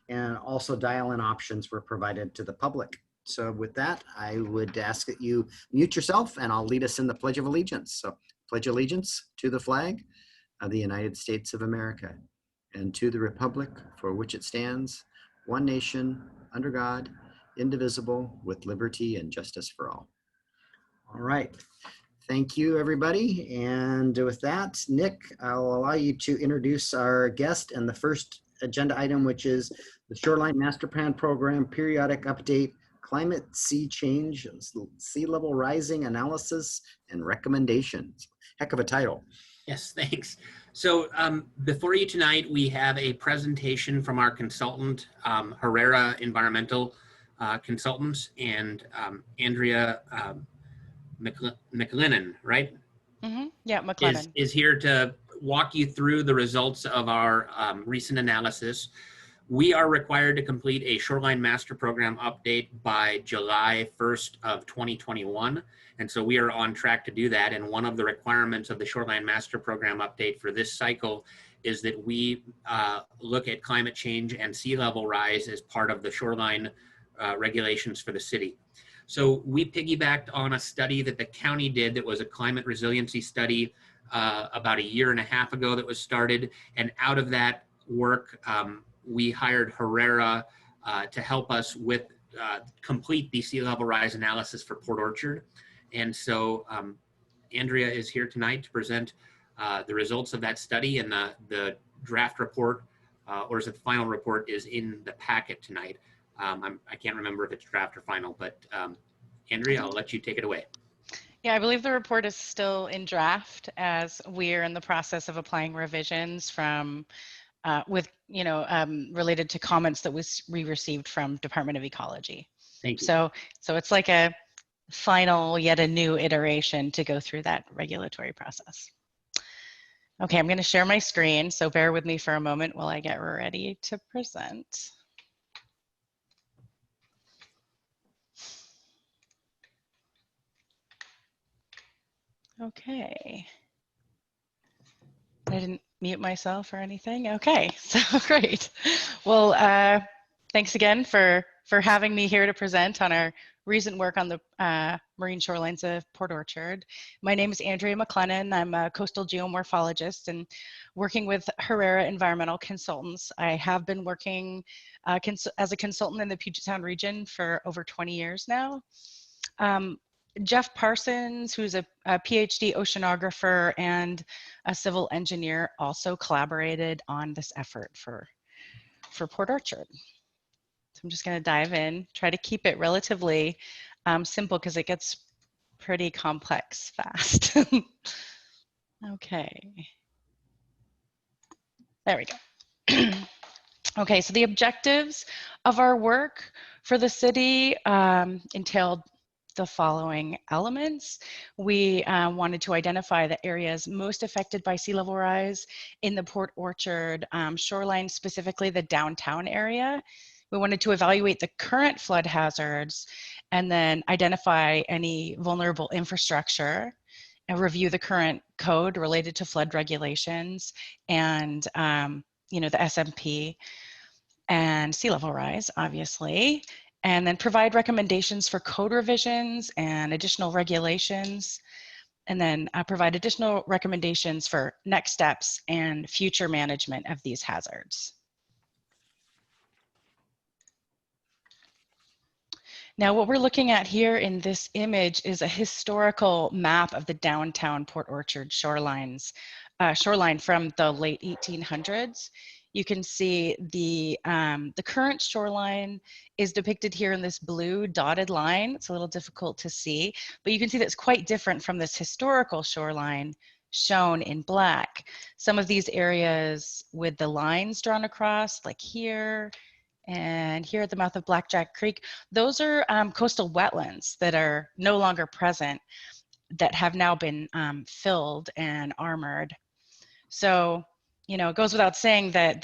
and also dial-in options were provided to the public. So with that, I would ask that you mute yourself and I'll lead us in the Pledge of Allegiance. So pledge allegiance to the flag of the United States of America and to the republic for which it stands, one nation, under God, indivisible, with liberty and justice for all. All right. Thank you, everybody. And with that, Nick, I'll allow you to introduce our guest and the first agenda item, which is the Shoreline Master Plan Program Periodic Update, Climate Sea Change, Sea Level Rising Analysis and Recommendations. Heck of a title. Yes, thanks. So before you tonight, we have a presentation from our consultant, Herrera Environmental Consultants, and Andrea McLennan, right? Mm-hmm. Yeah, McLennan. Is here to walk you through the results of our recent analysis. We are required to complete a Shoreline Master Program update by July 1st of 2021. And so we are on track to do that. And one of the requirements of the Shoreline Master Program update for this cycle is that we look at climate change and sea level rise as part of the shoreline regulations for the city. So we piggybacked on a study that the county did that was a climate resiliency study about 1.5 years ago that was started. And out of that work, we hired Herrera to help us with complete the sea level rise analysis for Port Orchard. And so Andrea is here tonight to present the results of that study, and the draft report, or is it the final report, is in the packet tonight. I can't remember if it's draft or final, but Andrea, I'll let you take it away. Yeah, I believe the report is still in draft as we're in the process of applying revisions from related to comments that we received from Department of Ecology. Thank you. So it's like a final, yet a new iteration to go through that regulatory process. Okay, I'm going to share my screen, so bear with me for a moment while I get ready to present. Okay. I didn't mute myself or anything. Okay, so great. Well, thanks again for having me here to present on our recent work on the marine shorelines of Port Orchard. My name is Andrea McLennan. I'm a coastal geomorphologist and working with Herrera Environmental Consultants. I have been working as a consultant in the Puget Sound region for over 20 years now. Jeff Parsons, who's a PhD oceanographer and a civil engineer, also collaborated on this effort for Port Orchard. So I'm just going to dive in, try to keep it relatively simple because it gets pretty complex fast. Okay. There we go. Okay, so the objectives of our work for the city entailed the following elements. We wanted to identify the areas most affected by sea level rise in the Port Orchard shoreline, specifically the downtown area. We wanted to evaluate the current flood hazards and then identify any vulnerable infrastructure and review the current code related to flood regulations and the SMP and sea level rise, obviously. And then provide recommendations for code revisions and additional regulations, and then provide additional recommendations for next steps and future management of these hazards. Now, what we're looking at here in this image is a historical map of the downtown Port Orchard shoreline from the late 1800s. You can see the current shoreline is depicted here in this blue dotted line. It's a little difficult to see, but you can see that it's quite different from this historical shoreline shown in black. Some of these areas with the lines drawn across, like here and here at the mouth of Blackjack Creek, those are coastal wetlands that are no longer present, that have now been filled and armored. So, it goes without saying that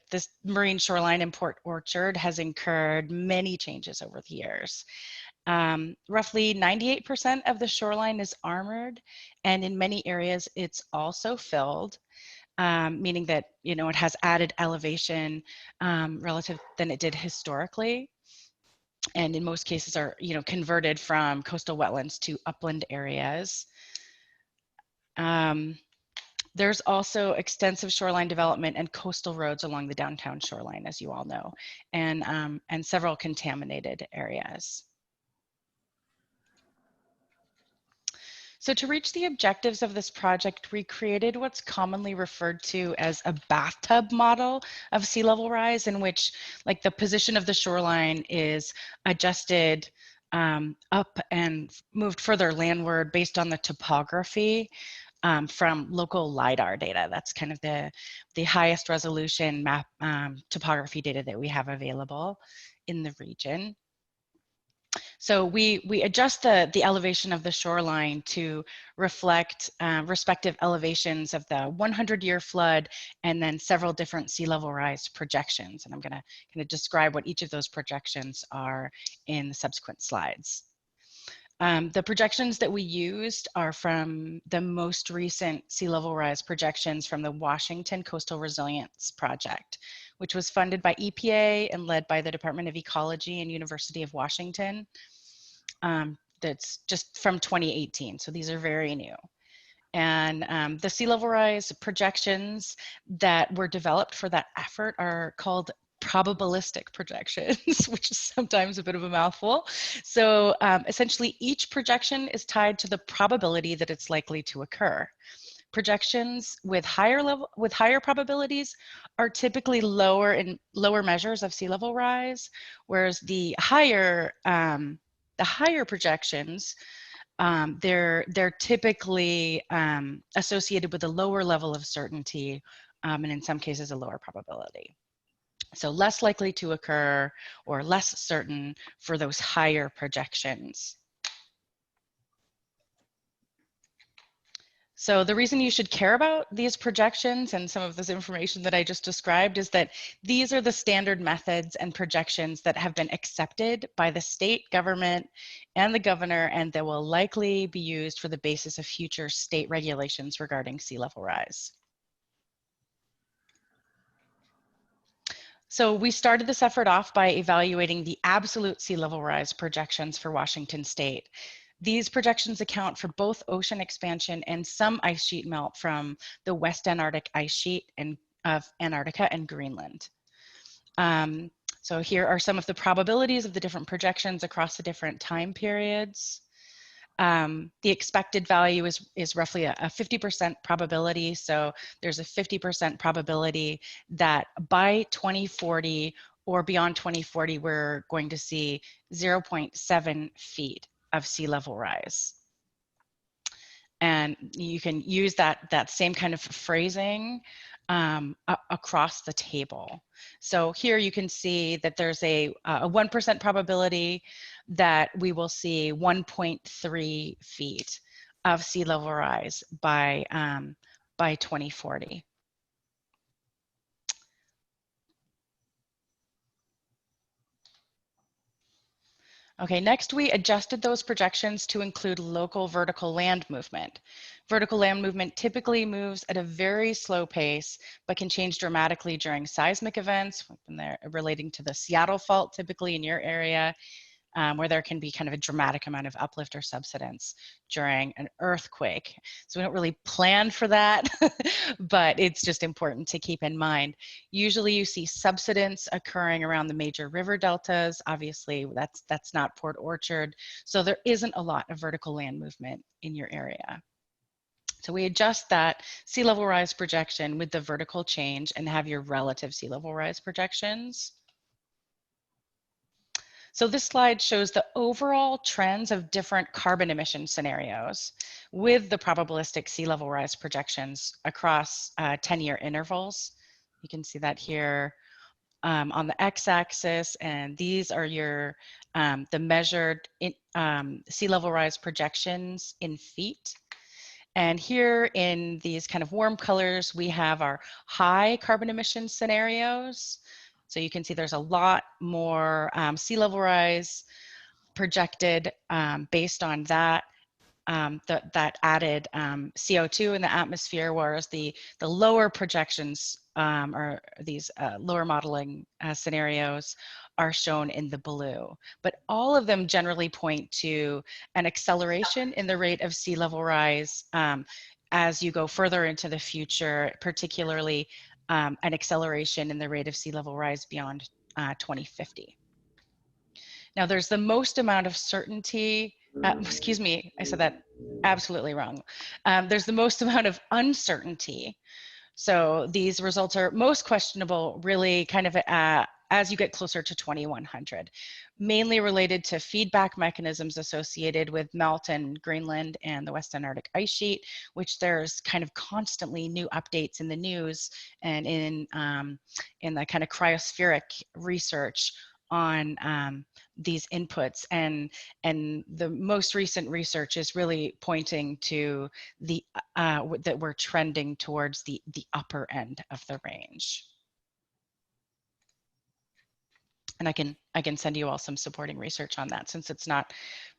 this marine shoreline in Port Orchard has incurred many changes over the years. Roughly 98% of the shoreline is armored, and in many areas it's also filled. meaning that, you know, it has added elevation relative than it did historically. And in most cases are, you know, converted from coastal wetlands to upland areas. There's also extensive shoreline development and coastal roads along the downtown shoreline, as you all know, and several contaminated areas. So to reach the objectives of this project, we created what's commonly referred to as a bathtub model of sea level rise, in which like the position of the shoreline is adjusted up and moved further landward based on the topography from local LiDAR data. That's kind of the highest resolution map topography data that we have available in the region. So we adjust the elevation of the shoreline to reflect respective elevations of the 100-year flood and then several different sea level rise projections. And I'm going to kind of describe what each of those projections are in the subsequent slides. The projections that we used are from the most recent sea level rise projections from the Washington Coastal Resilience Project, which was funded by EPA and led by the Department of Ecology and University of Washington. That's just from 2018, so these are very new. And the sea level rise projections that were developed for that effort are called probabilistic projections, which is sometimes a bit of a mouthful. So essentially each projection is tied to the probability that it's likely to occur. Projections with higher probabilities are typically lower measures of sea level rise, whereas the higher projections, they're typically associated with a lower level of certainty, and in some cases a lower probability. So less likely to occur or less certain for those higher projections. So the reason you should care about these projections and some of this information that I just described is that these are the standard methods and projections that have been accepted by the state government and the governor, and that will likely be used for the basis of future state regulations regarding sea level rise. So we started this effort off by evaluating the absolute sea level rise projections for Washington State. These projections account for both ocean expansion and some ice sheet melt from the West Antarctic ice sheet of Antarctica and Greenland. So here are some of the probabilities of the different projections across the different time periods. The expected value is roughly a 50% probability. So there's a 50% probability that by 2040 or beyond 2040, we're going to see 0.7 feet of sea level rise. And you can use that same kind of phrasing across the table. So here you can see that there's a 1% probability that we will see 1.3 feet of sea level rise by 2040. Okay, next we adjusted those projections to include local vertical land movement. Vertical land movement typically moves at a very slow pace, but can change dramatically during seismic events, when they're relating to the Seattle fault, typically in your area, where there can be kind of a dramatic amount of uplift or subsidence during an earthquake. So we don't really plan for that, but it's just important to keep in mind. Usually you see subsidence occurring around the major river deltas. Obviously that's not Port Orchard. So there isn't a lot of vertical land movement in your area. So we adjust that sea level rise projection with the vertical change and have your relative sea level rise projections. So this slide shows the overall trends of different carbon emission scenarios with the probabilistic sea level rise projections across 10-year intervals. You can see that here on the x-axis, and these are your the measured sea level rise projections in feet. And here in these kind of warm colors, we have our high carbon emission scenarios. So you can see there's a lot more sea level rise projected based on that. that added CO2 in the atmosphere, whereas the lower projections or these lower modeling scenarios are shown in the blue. But all of them generally point to an acceleration in the rate of sea level rise as you go further into the future, particularly an acceleration in the rate of sea level rise beyond 2050. Now, there's the most amount of certainty, excuse me, I said that absolutely wrong. There's the most amount of uncertainty. So these results are most questionable really kind of as you get closer to 2100, mainly related to feedback mechanisms associated with melt in Greenland and the Western Arctic ice sheet, which there's kind of constantly new updates in the news and in the kind of cryospheric research on these inputs, and the most recent research is really pointing to the that we're trending towards the upper end of the range. And I can send you all some supporting research on that, since it's not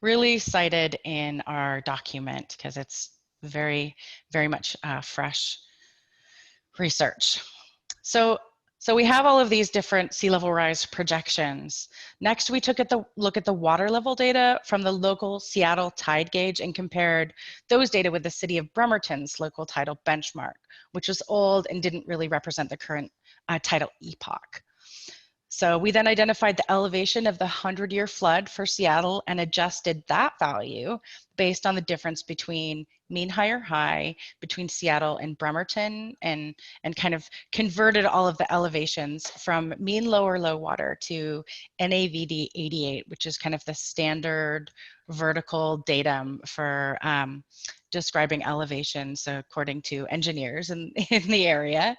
really cited in our document because it's very much fresh research. So we have all of these different sea level rise projections. Next, we took a look at the water level data from the local Seattle tide gauge and compared those data with the city of Bremerton's local tidal benchmark, which was old and didn't really represent the current tidal epoch. So we then identified the elevation of the 100-year flood for Seattle and adjusted that value based on the difference between mean higher high between Seattle and Bremerton, and kind of converted all of the elevations from mean lower low water to NAVD 88, which is kind of the standard vertical datum for describing elevations according to engineers in the area.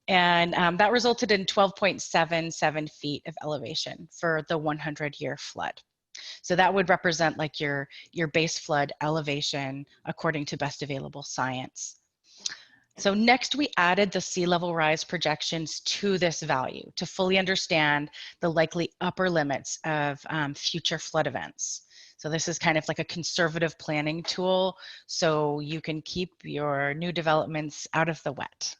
And that resulted in 12.77 feet of elevation for the 100-year flood. So that would represent like your base flood elevation according to best available science. So next we added the sea level rise projections to this value to fully understand the likely upper limits of future flood events. So this is kind of like a conservative planning tool so you can keep your new developments out of the wet.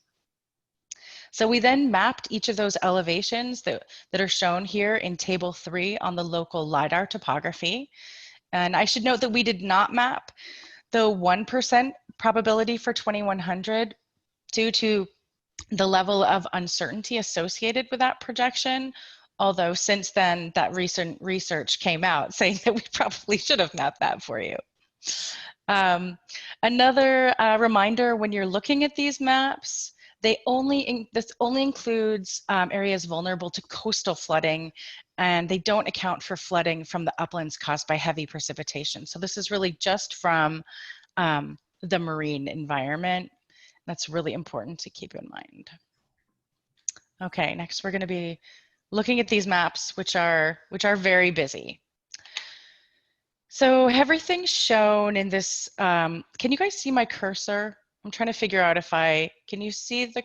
So we then mapped each of those elevations that are shown here in table 3 on the local LiDAR topography. And I should note that we did not map the 1% probability for 2100 due to the level of uncertainty associated with that projection. Although since then, that recent research came out saying that we probably should have mapped that for you. Another reminder when you're looking at these maps, this only includes areas vulnerable to coastal flooding, and they don't account for flooding from the uplands caused by heavy precipitation. So this is really just from the marine environment. That's really important to keep in mind. Okay, next we're going to be looking at these maps, which are very busy. So everything's shown in this. Can you guys see my cursor? I'm trying to figure out can you see the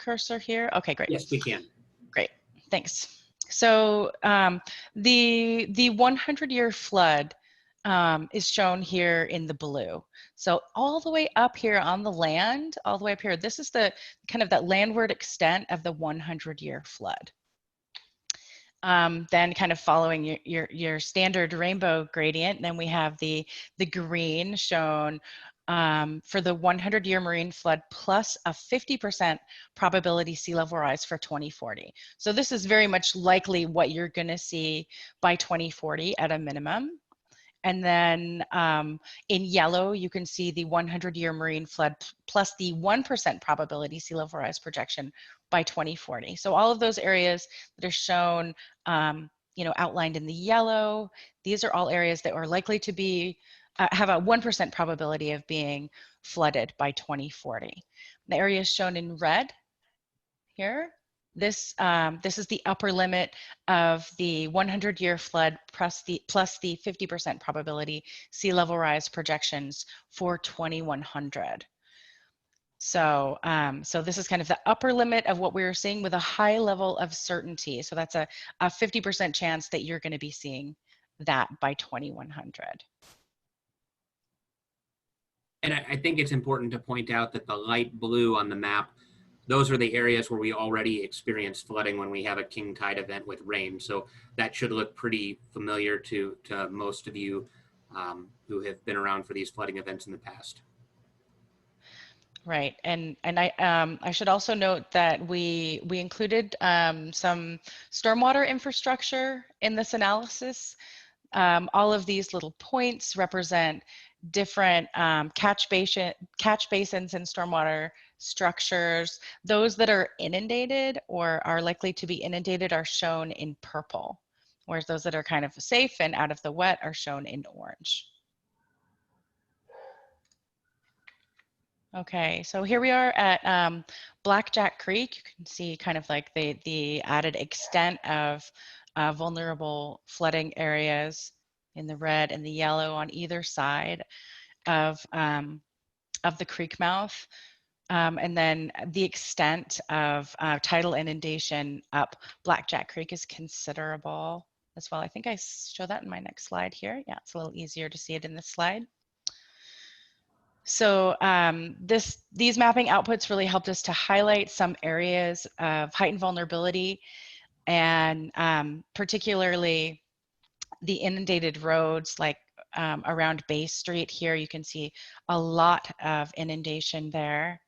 cursor here? Okay, great. Yes, we can. Great, thanks. So the 100-year flood is shown here in the blue. So all the way up here on the land, all the way up here, this is the kind of that landward extent of the 100-year flood. Then kind of following your standard rainbow gradient, then we have the green shown for the 100-year marine flood plus a 50% probability sea level rise for 2040. So this is very much likely what you're going to see by 2040 at a minimum. And then in yellow, you can see the 100-year marine flood plus the 1% probability sea level rise projection by 2040. So all of those areas that are shown, outlined in the yellow, these are all areas that are likely to be have a 1% probability of being flooded by 2040. The areas shown in red here, this is the upper limit of the 100-year flood plus the 50% probability sea level rise projections for 2100. So, so this is kind of the upper limit of what we were seeing with a high level of certainty. So that's a 50% chance that you're going to be seeing that by 2100. And I think it's important to point out that the light blue on the map, those are the areas where we already experience flooding when we have a king tide event with rain. So that should look pretty familiar to most of you who have been around for these flooding events in the past. Right, and I should also note that we included some stormwater infrastructure in this analysis. All of these little points represent different catch basins and stormwater structures. Those that are inundated or are likely to be inundated are shown in purple, whereas those that are kind of safe and out of the wet are shown in orange. Okay, so here we are at Blackjack Creek. You can see kind of like the added extent of vulnerable flooding areas in the red and the yellow on either side of the creek mouth. And then the extent of tidal inundation up Blackjack Creek is considerable as well. I think I show that in my next slide here. Yeah, it's a little easier to see it in this slide. So these mapping outputs really helped us to highlight some areas of heightened vulnerability, and particularly the inundated roads like around Bay Street here. You can see a lot of inundation there.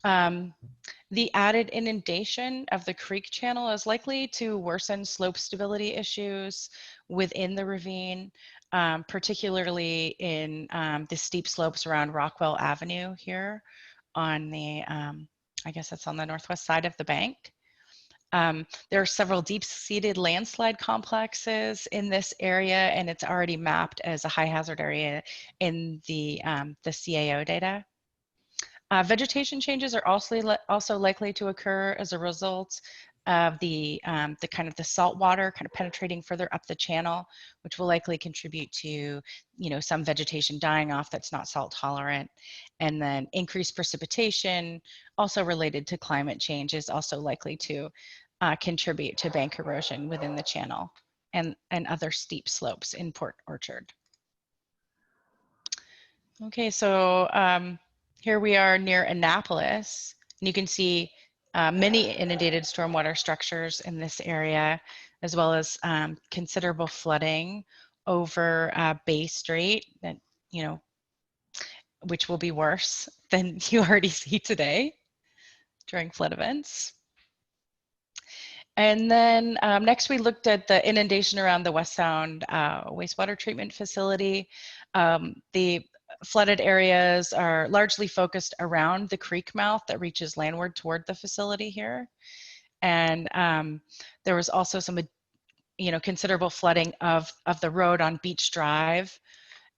The added inundation of the creek channel is likely to worsen slope stability issues within the ravine, particularly in the steep slopes around Rockwell Avenue here on the, I guess that's on the northwest side of the bank. There are several deep-seated landslide complexes in this area, and it's already mapped as a high hazard area in the CAO data. Vegetation changes are also likely to occur as a result of the kind of the salt water kind of penetrating further up the channel, which will likely contribute to, some vegetation dying off that's not salt tolerant. And then increased precipitation, also related to climate change, is also likely to contribute to bank erosion within the channel and other steep slopes in Port Orchard. Okay, so here we are near Annapolis, and you can see many inundated stormwater structures in this area, as well as considerable flooding over Bay Street, that, which will be worse than you already see today during flood events. And then next we looked at the inundation around the West Sound wastewater treatment facility. The flooded areas are largely focused around the creek mouth that reaches landward toward the facility here. And there was also some, considerable flooding of the road on Beach Drive.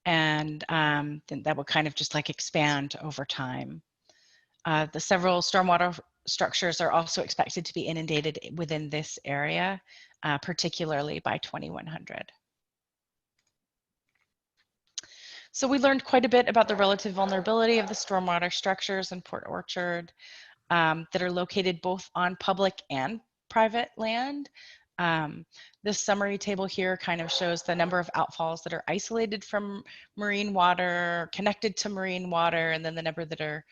And then that will kind of just like expand over time. The several stormwater structures are also expected to be inundated within this area, particularly by 2100. So we learned quite a bit about the relative vulnerability of the stormwater structures in Port Orchard that are located both on public and private land. This summary table here kind of shows the number of outfalls that are isolated from marine water, connected to marine water, and then the number that are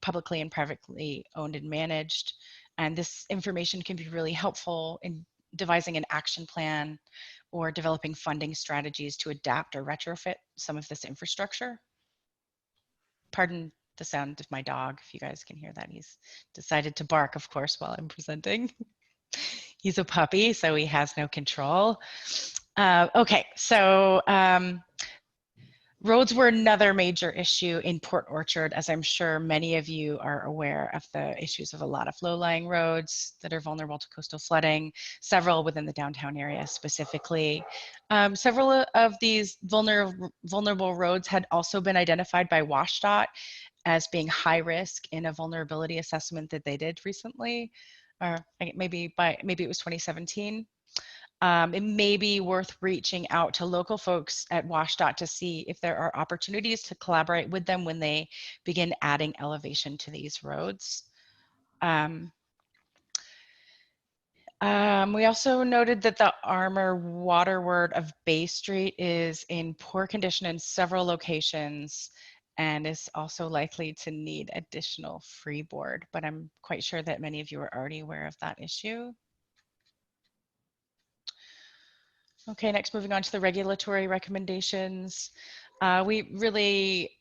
publicly and privately owned and managed. And this information can be really helpful in devising an action plan or developing funding strategies to adapt or retrofit some of this infrastructure. Pardon the sound of my dog, if you guys can hear that. He's decided to bark, of course, while I'm presenting. He's a puppy, so he has no control. Okay, so roads were another major issue in Port Orchard, as I'm sure many of you are aware of the issues of a lot of low-lying roads that are vulnerable to coastal flooding, several within the downtown area specifically. Several of these vulnerable roads had also been identified by WashDOT as being high risk in a vulnerability assessment that they did recently, or maybe it was 2017. It may be worth reaching out to local folks at WashDOT to see if there are opportunities to collaborate with them when they begin adding elevation to these roads. We also noted that the Armor waterward of Bay Street is in poor condition in several locations and is also likely to need additional freeboard, but I'm quite sure that many of you are already aware of that issue. Okay, next moving on to the regulatory recommendations. We really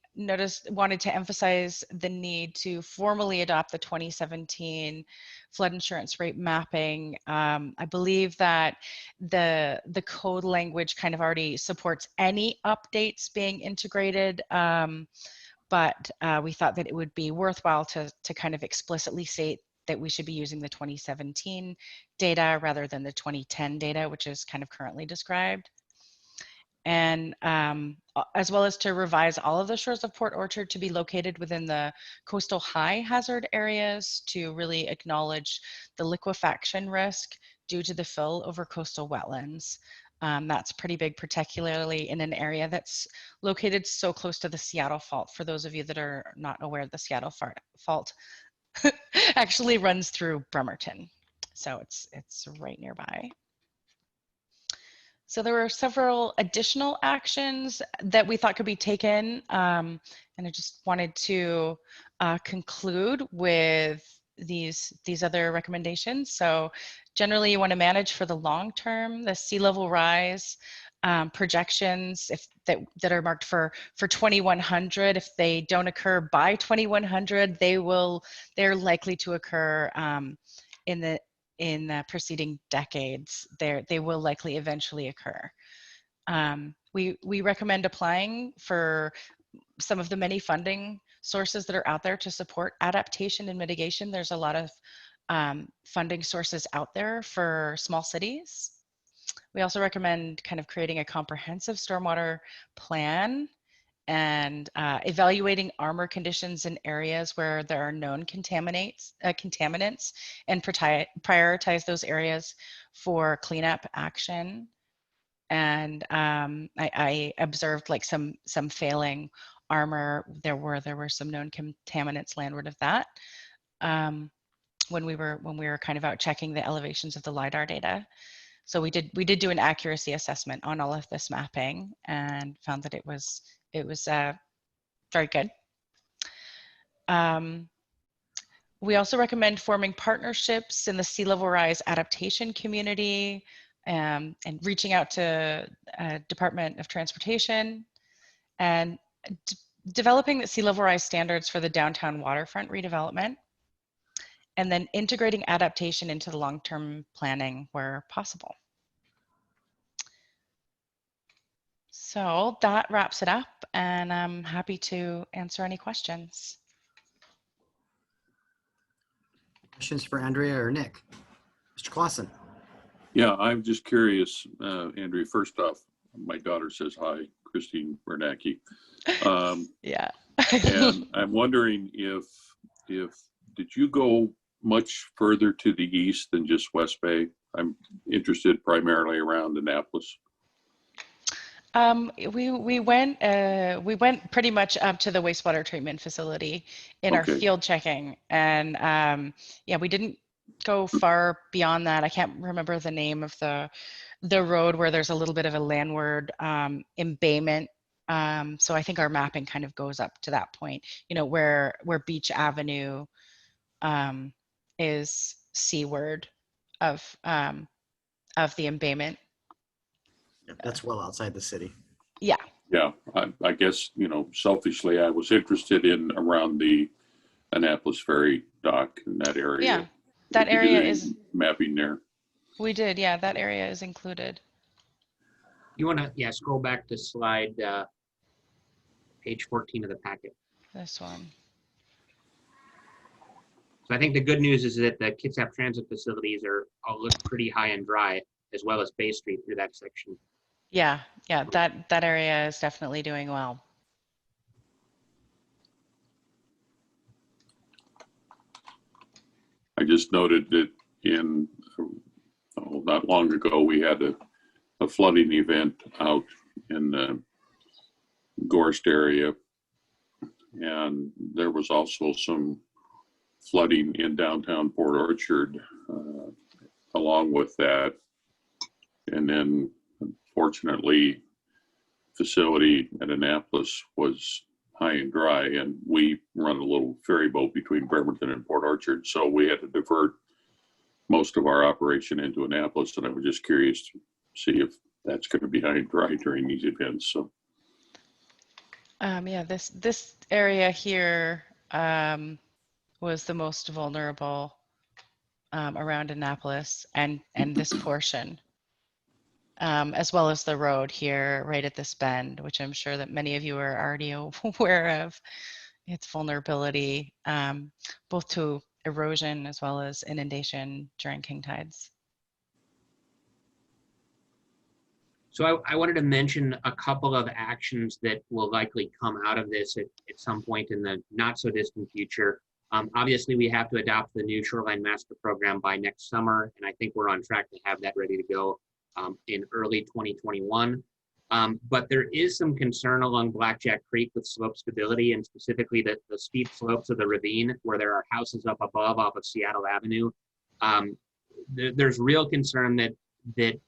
wanted to emphasize the need to formally adopt the 2017 flood insurance rate mapping. I believe that the code language kind of already supports any updates being integrated, but we thought that it would be worthwhile to kind of explicitly state that we should be using the 2017 data rather than the 2010 data, which is kind of currently described. And as well as to revise all of the shores of Port Orchard to be located within the coastal high hazard areas to really acknowledge the liquefaction risk due to the fill over coastal wetlands. That's pretty big, particularly in an area that's located so close to the Seattle Fault. For those of you that are not aware, the Seattle Fault actually runs through Bremerton. So it's right nearby. So there were several additional actions that we thought could be taken. And I just wanted to conclude with these other recommendations. So generally you want to manage for the long term, the sea level rise projections that are marked for 2100. If they don't occur by 2100, they're likely to occur in the preceding decades. They will likely eventually occur. We recommend applying for some of the many funding sources that are out there to support adaptation and mitigation. There's a lot of funding sources out there for small cities. We also recommend kind of creating a comprehensive stormwater plan and evaluating armor conditions in areas where there are known contaminants and prioritize those areas for cleanup action. And I observed like some failing armor. There were some known contaminants landward of that when we were kind of out checking the elevations of the LiDAR data. So we did do an accuracy assessment on all of this mapping and found that it was very good. We also recommend forming partnerships in the sea level rise adaptation community and reaching out to Department of Transportation and developing the sea level rise standards for the downtown waterfront redevelopment, and then integrating adaptation into the long-term planning where possible. So that wraps it up, and I'm happy to answer any questions. Questions for Andrea or Nick? Mr. Clausen. Yeah, I'm just curious, Andrea, first off, my daughter says hi, Christine Bernacki. Yeah. And I'm wondering if did you go much further to the east than just West Bay? I'm interested primarily around Annapolis. We went pretty much up to the wastewater treatment facility in our field checking, and yeah, we didn't go far beyond that. I can't remember the name of the road where there's a little bit of a landward embayment. So I think our mapping kind of goes up to that point, you know, where Beach Avenue is seaward of the embayment. That's well outside the city. Yeah. Yeah, I guess, you know, selfishly, I was interested in around the Annapolis Ferry dock in that area. Yeah, that area is mapping there. We did, yeah, that area is included. You want to, yeah, scroll back to slide page 14 of the packet. This one. So I think the good news is that the Kitsap transit facilities all look pretty high and dry, as well as Bay Street through that section. Yeah, that area is definitely doing well. I just noted that not long ago, we had a flooding event out in the Gorst area. And there was also some flooding in downtown Port Orchard along with that. And then fortunately, facility at Annapolis was high and dry, and we run a little ferry boat between Bremerton and Port Orchard. So we had to divert most of our operation into Annapolis, and I was just curious to see if that's going to be high and dry during these events. So Yeah, this area here was the most vulnerable around Annapolis and this portion, as well as the road here right at this bend, which I'm sure that many of you are already aware of its vulnerability, both to erosion as well as inundation during king tides. So I wanted to mention a couple of actions that will likely come out of this at some point in the not so distant future. Obviously, we have to adopt the new Shoreline Master Program by next summer, and I think we're on track to have that ready to go in early 2021. But there is some concern along Blackjack Creek with slope stability, and specifically the steep slopes of the ravine where there are houses up above off of Seattle Avenue. There's real concern that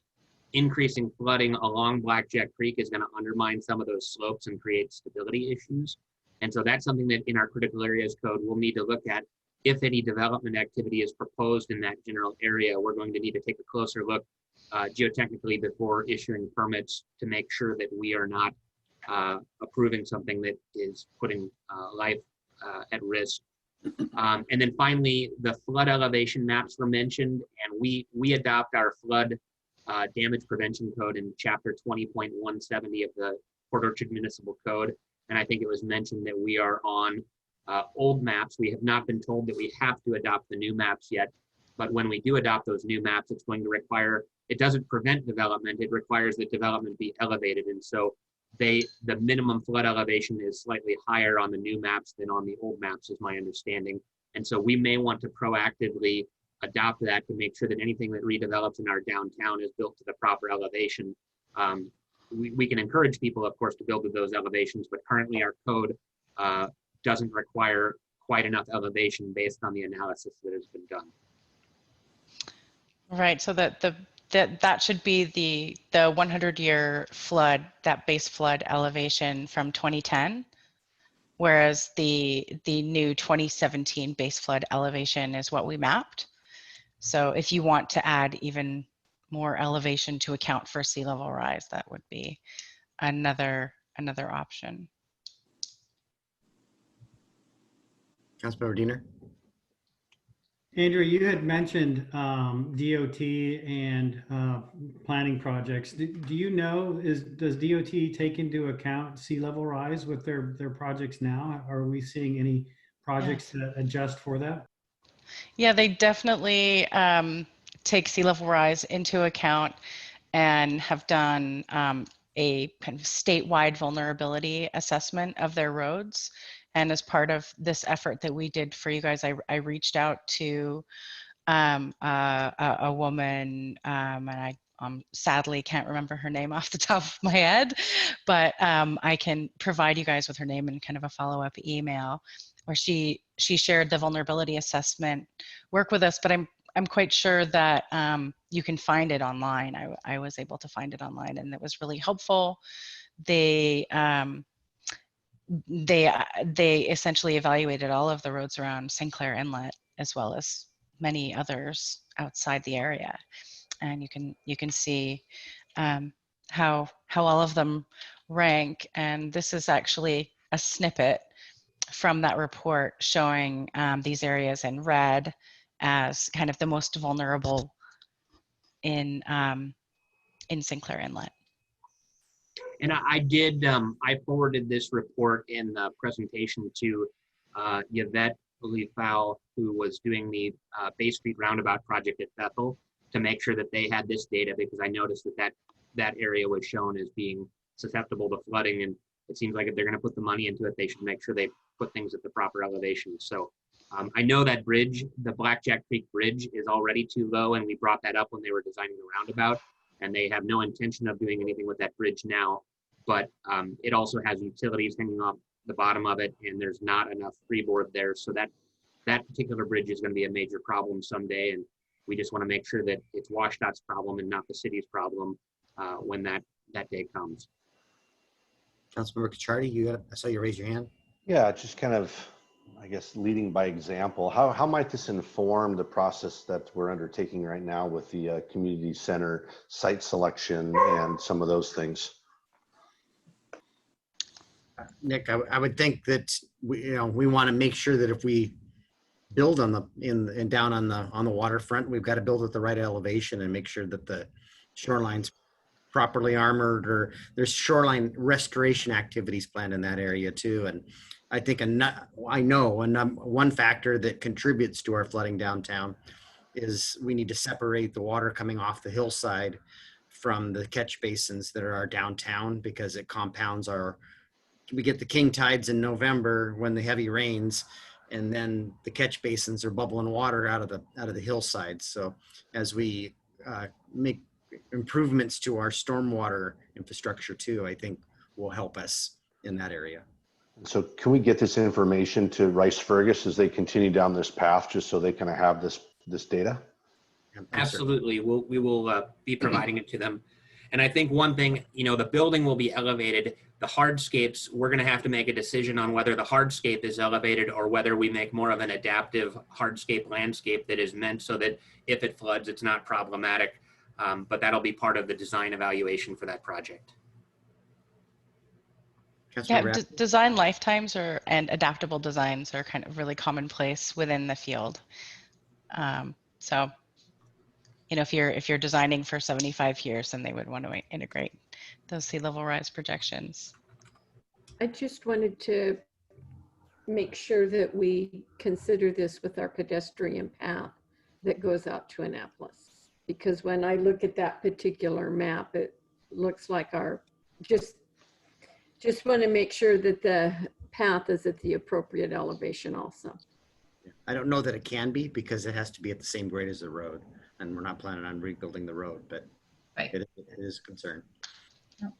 increasing flooding along Blackjack Creek is going to undermine some of those slopes and create stability issues. And so that's something that in our critical areas code, we'll need to look at. If any development activity is proposed in that general area, we're going to need to take a closer look geotechnically before issuing permits to make sure that we are not approving something that is putting life at risk. And then finally, the flood elevation maps were mentioned, and we adopt our flood damage prevention code in chapter 20.170 of the Port Orchard Municipal Code. And I think it was mentioned that we are on old maps. We have not been told that we have to adopt the new maps yet, but when we do adopt those new maps, it's going to require, it doesn't prevent development, it requires that development be elevated. And so the minimum flood elevation is slightly higher on the new maps than on the old maps, is my understanding. And so we may want to proactively adopt that to make sure that anything that redevelops in our downtown is built to the proper elevation. We can encourage people, of course, to build to those elevations, but currently our code doesn't require quite enough elevation based on the analysis that has been done. Right, so that should be the 100-year flood, that base flood elevation from 2010, whereas the new 2017 base flood elevation is what we mapped. So if you want to add even more elevation to account for sea level rise, that would be another option. Councilmember Diener. Andrew, you had mentioned DOT and planning projects. Do you know, does DOT take into account sea level rise with their projects now? Are we seeing any projects that adjust for that? Yeah, they definitely take sea level rise into account and have done a kind of statewide vulnerability assessment of their roads. And as part of this effort that we did for you guys, I reached out to a woman, and I sadly can't remember her name off the top of my head, but I can provide you guys with her name and kind of a follow-up email where she shared the vulnerability assessment work with us, but I'm quite sure that you can find it online. I was able to find it online, and it was really helpful. They essentially evaluated all of the roads around Sinclair Inlet as well as many others outside the area, and you can see how all of them rank. And this is actually a snippet from that report showing these areas in red as kind of the most vulnerable in Sinclair Inlet. And I forwarded this report in the presentation to Yvette Lefau, who was doing the Bay Street Roundabout project at Bethel, to make sure that they had this data, because I noticed that area was shown as being susceptible to flooding. And it seems like if they're going to put the money into it, they should make sure they put things at the proper elevation. So I know that bridge, the Blackjack Creek Bridge, is already too low, and we brought that up when they were designing the roundabout, and they have no intention of doing anything with that bridge now. But it also has utilities hanging off the bottom of it, and there's not enough freeboard there. So that particular bridge is going to be a major problem someday. And We just want to make sure that it's WashDOT's problem and not the city's problem when that day comes. Councilmember Cacciardi, I saw you raise your hand. Yeah, just kind of, I guess, leading by example. How might this inform the process that we're undertaking right now with the community center site selection and some of those things? Nick, I would think that we want to make sure that if we build on down on the waterfront, we've got to build at the right elevation and make sure that the shoreline's properly armored, or there's shoreline restoration activities planned in that area too. And I think one factor that contributes to our flooding downtown is we need to separate the water coming off the hillside from the catch basins that are our downtown, because it compounds we get the king tides in November when the heavy rains, and then the catch basins are bubbling water out of the hillsides. So as we make improvements to our stormwater infrastructure too, I think will help us in that area. So can we get this information to Rice Fergus as they continue down this path, just so they kind of have this data? Absolutely. We will be providing it to them. And I think one thing, the building will be elevated. The hardscapes, we're going to have to make a decision on whether the hardscape is elevated or whether we make more of an adaptive hardscape landscape that is meant so that if it floods, it's not problematic. But that'll be part of the design evaluation for that project. Yeah, design lifetimes and adaptable designs are kind of really commonplace within the field. So, if you're designing for 75 years, then they would want to integrate those sea level rise projections. I just wanted to make sure that we consider this with our pedestrian path that goes out to Annapolis. Because when I look at that particular map, it looks like just want to make sure that the path is at the appropriate elevation also. I don't know that it can be, because it has to be at the same grade as the road, and we're not planning on rebuilding the road, but Right. it is a concern. Yep.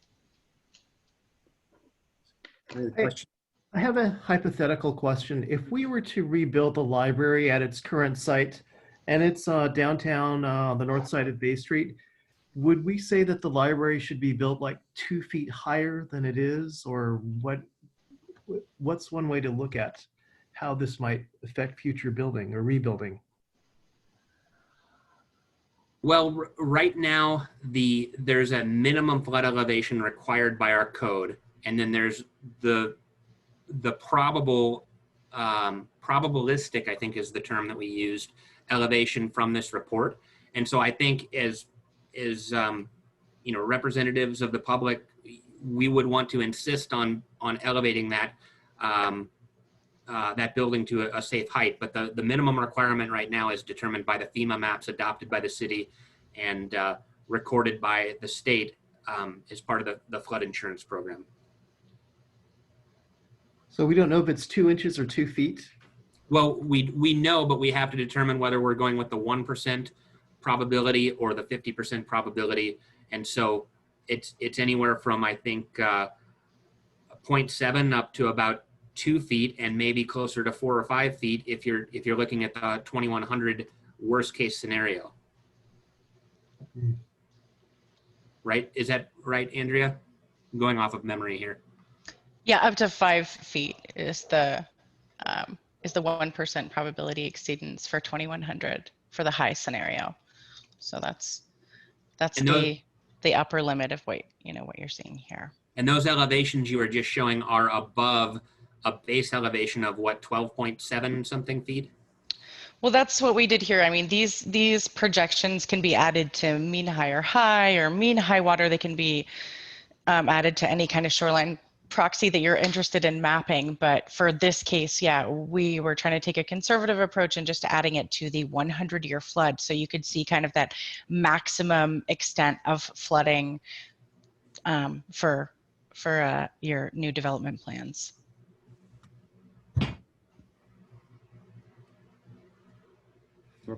Any other questions? I have a hypothetical question. If we were to rebuild the library at its current site, and it's downtown the north side of Bay Street, would we say that the library should be built like 2 feet higher than it is? Or what's one way to look at how this might affect future building or rebuilding? Well, right now, there's a minimum flood elevation required by our code, and then there's the probabilistic, I think is the term that we used, elevation from this report. And so I think as representatives of the public, we would want to insist on elevating that that building to a safe height. But the minimum requirement right now is determined by the FEMA maps adopted by the city and recorded by the state as part of the flood insurance program. So we don't know if it's 2 inches or 2 feet? Well, we know, but we have to determine whether we're going with the 1% probability or the 50% probability. And so it's anywhere from, I think, 0.7 up to about 2 feet, and maybe closer to 4 or 5 feet if you're looking at the 2100 worst case scenario. Right? Is that right, Andrea? I'm going off of memory here. Yeah, up to 5 feet is the 1% probability exceedance for 2100 for the high scenario. So that's the upper limit of what you're seeing here. And those elevations you were just showing are above a base elevation of what, 12.7 something feet? Well, that's what we did here. I mean, these projections can be added to mean high or high or mean high water. They can be added to any kind of shoreline proxy that you're interested in mapping. But for this case, yeah, we were trying to take a conservative approach and just adding it to the 100-year flood. So you could see kind of that maximum extent of flooding for your new development plans.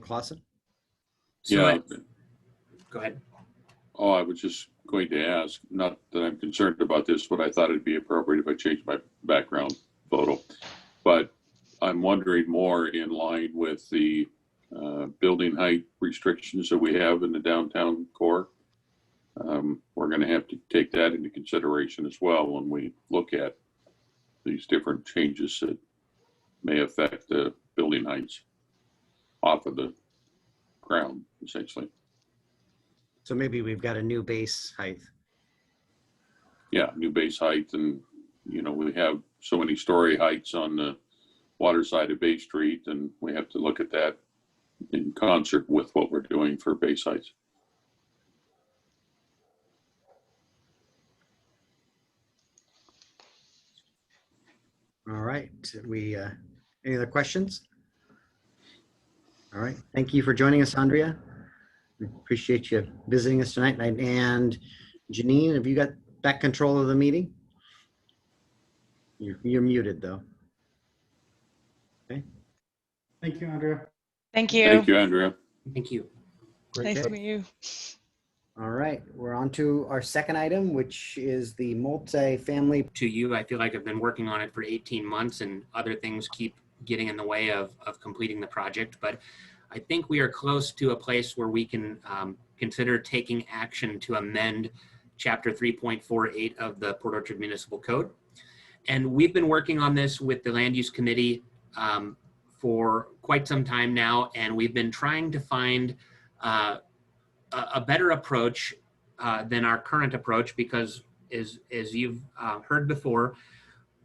Clausen? So go ahead. Oh, I was just going to ask, not that I'm concerned about this, but I thought it'd be appropriate if I changed my background photo. But I'm wondering more in line with the building height restrictions that we have in the downtown core. We're going to have to take that into consideration as well when we look at these different changes that may affect the building heights off of the ground, essentially. So maybe we've got a new base height. Yeah, new base height, and we have so many story heights on the water side of Bay Street, and we have to look at that in concert with what we're doing for base heights. All right. Any other questions? All right. Thank you for joining us, Andrea. We appreciate you visiting us tonight. And Janine, have you got back control of the meeting? You're muted though. Okay. Thank you, Andrea. Thank you. Thank you, Andrea. Thank you. Nice Okay. to meet you. All right. We're on to our second item, which is the multi-family. To you, I feel like I've been working on it for 18 months and other things keep getting in the way of completing the project. But I think we are close to a place where we can consider taking action to amend Chapter 3.48 of the Port Orchard Municipal Code. And we've been working on this with the Land Use Committee for quite some time now, and we've been trying to find a better approach than our current approach, because as you've heard before,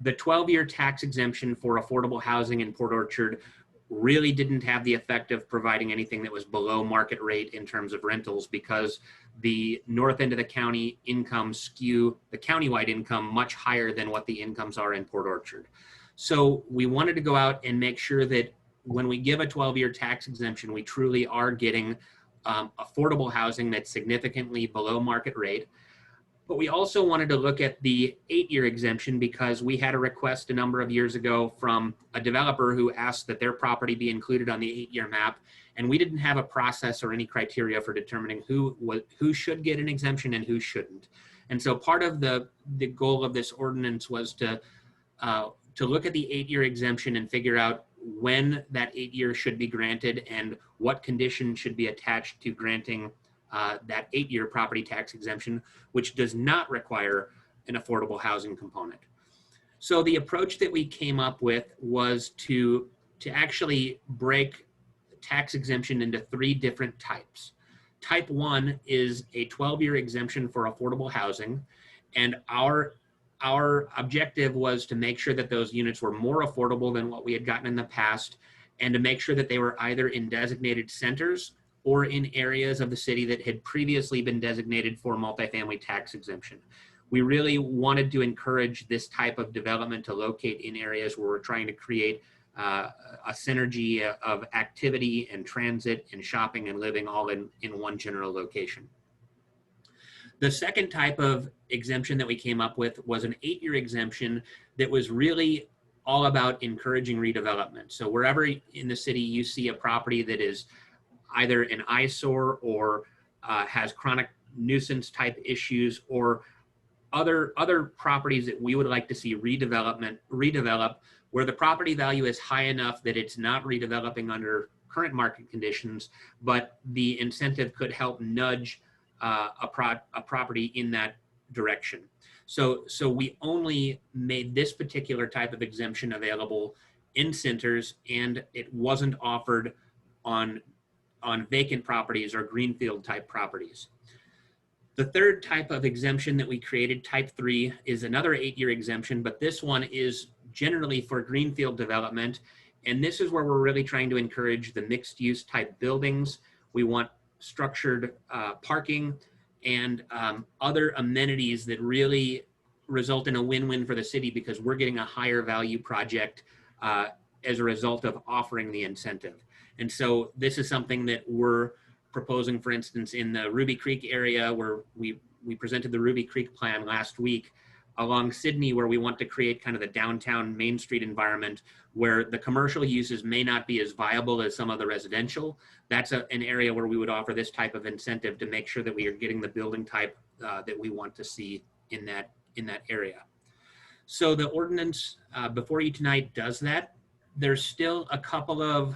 the 12-year tax exemption for affordable housing in Port Orchard really didn't have the effect of providing anything that was below market rate in terms of rentals, because the north end of the county incomes skew the countywide income much higher than what the incomes are in Port Orchard. So we wanted to go out and make sure that when we give a 12-year tax exemption, we truly are getting affordable housing that's significantly below market rate. But we also wanted to look at the 8-year exemption, because we had a request a number of years ago from a developer who asked that their property be included on the 8-year map. And we didn't have a process or any criteria for determining who should get an exemption and who shouldn't. And so part of the goal of this ordinance was to look at the 8-year exemption and figure out when that 8 year should be granted and what conditions should be attached to granting that 8-year property tax exemption, which does not require an affordable housing component. So the approach that we came up with was to actually break tax exemption into 3 different types. Type 1 is a 12-year exemption for affordable housing, and our objective was to make sure that those units were more affordable than what we had gotten in the past, and to make sure that they were either in designated centers or in areas of the city that had previously been designated for multifamily tax exemption. We really wanted to encourage this type of development to locate in areas where we're trying to create a synergy of activity and transit and shopping and living all in one general location. The second type of exemption that we came up with was an 8-year exemption that was really all about encouraging redevelopment. So wherever in the city you see a property that is either an eyesore or has chronic nuisance type issues, or other properties that we would like to see redevelop, where the property value is high enough that it's not redeveloping under current market conditions, but the incentive could help nudge a property in that direction. So we only made this particular type of exemption available in centers, and it wasn't offered on vacant properties or greenfield type properties. The third type of exemption that we created, type 3, is another 8-year exemption, but this one is generally for greenfield development. And this is where we're really trying to encourage the mixed use type buildings. We want structured parking and other amenities that really result in a win-win for the city, because we're getting a higher value project as a result of offering the incentive. And so this is something that we're proposing, for instance, in the Ruby Creek area, where we presented the Ruby Creek plan last week, along Sydney, where we want to create kind of the downtown Main Street environment where the commercial uses may not be as viable as some of the residential. That's an area where we would offer this type of incentive to make sure that we are getting the building type that we want to see in that area. So the ordinance before you tonight does that. There's still a couple of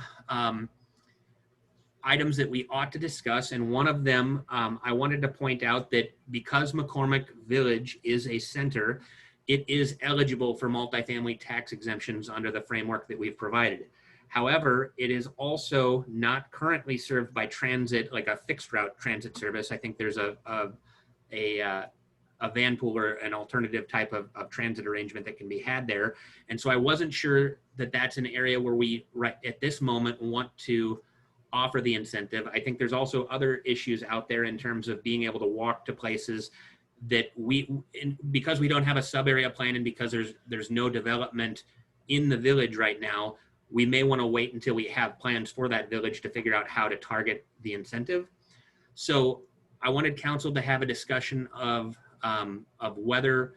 items that we ought to discuss, and one of them, I wanted to point out that because McCormick Village is a center, it is eligible for multifamily tax exemptions under the framework that we've provided. However, it is also not currently served by transit, like a fixed route transit service. I think there's a van pool or an alternative type of transit arrangement that can be had there. And so I wasn't sure that that's an area where we, right at this moment, want to offer the incentive. I think there's also other issues out there in terms of being able to walk to places that because we don't have a sub area plan and because there's no development in the village right now, we may want to wait until we have plans for that village to figure out how to target the incentive. So I wanted council to have a discussion of whether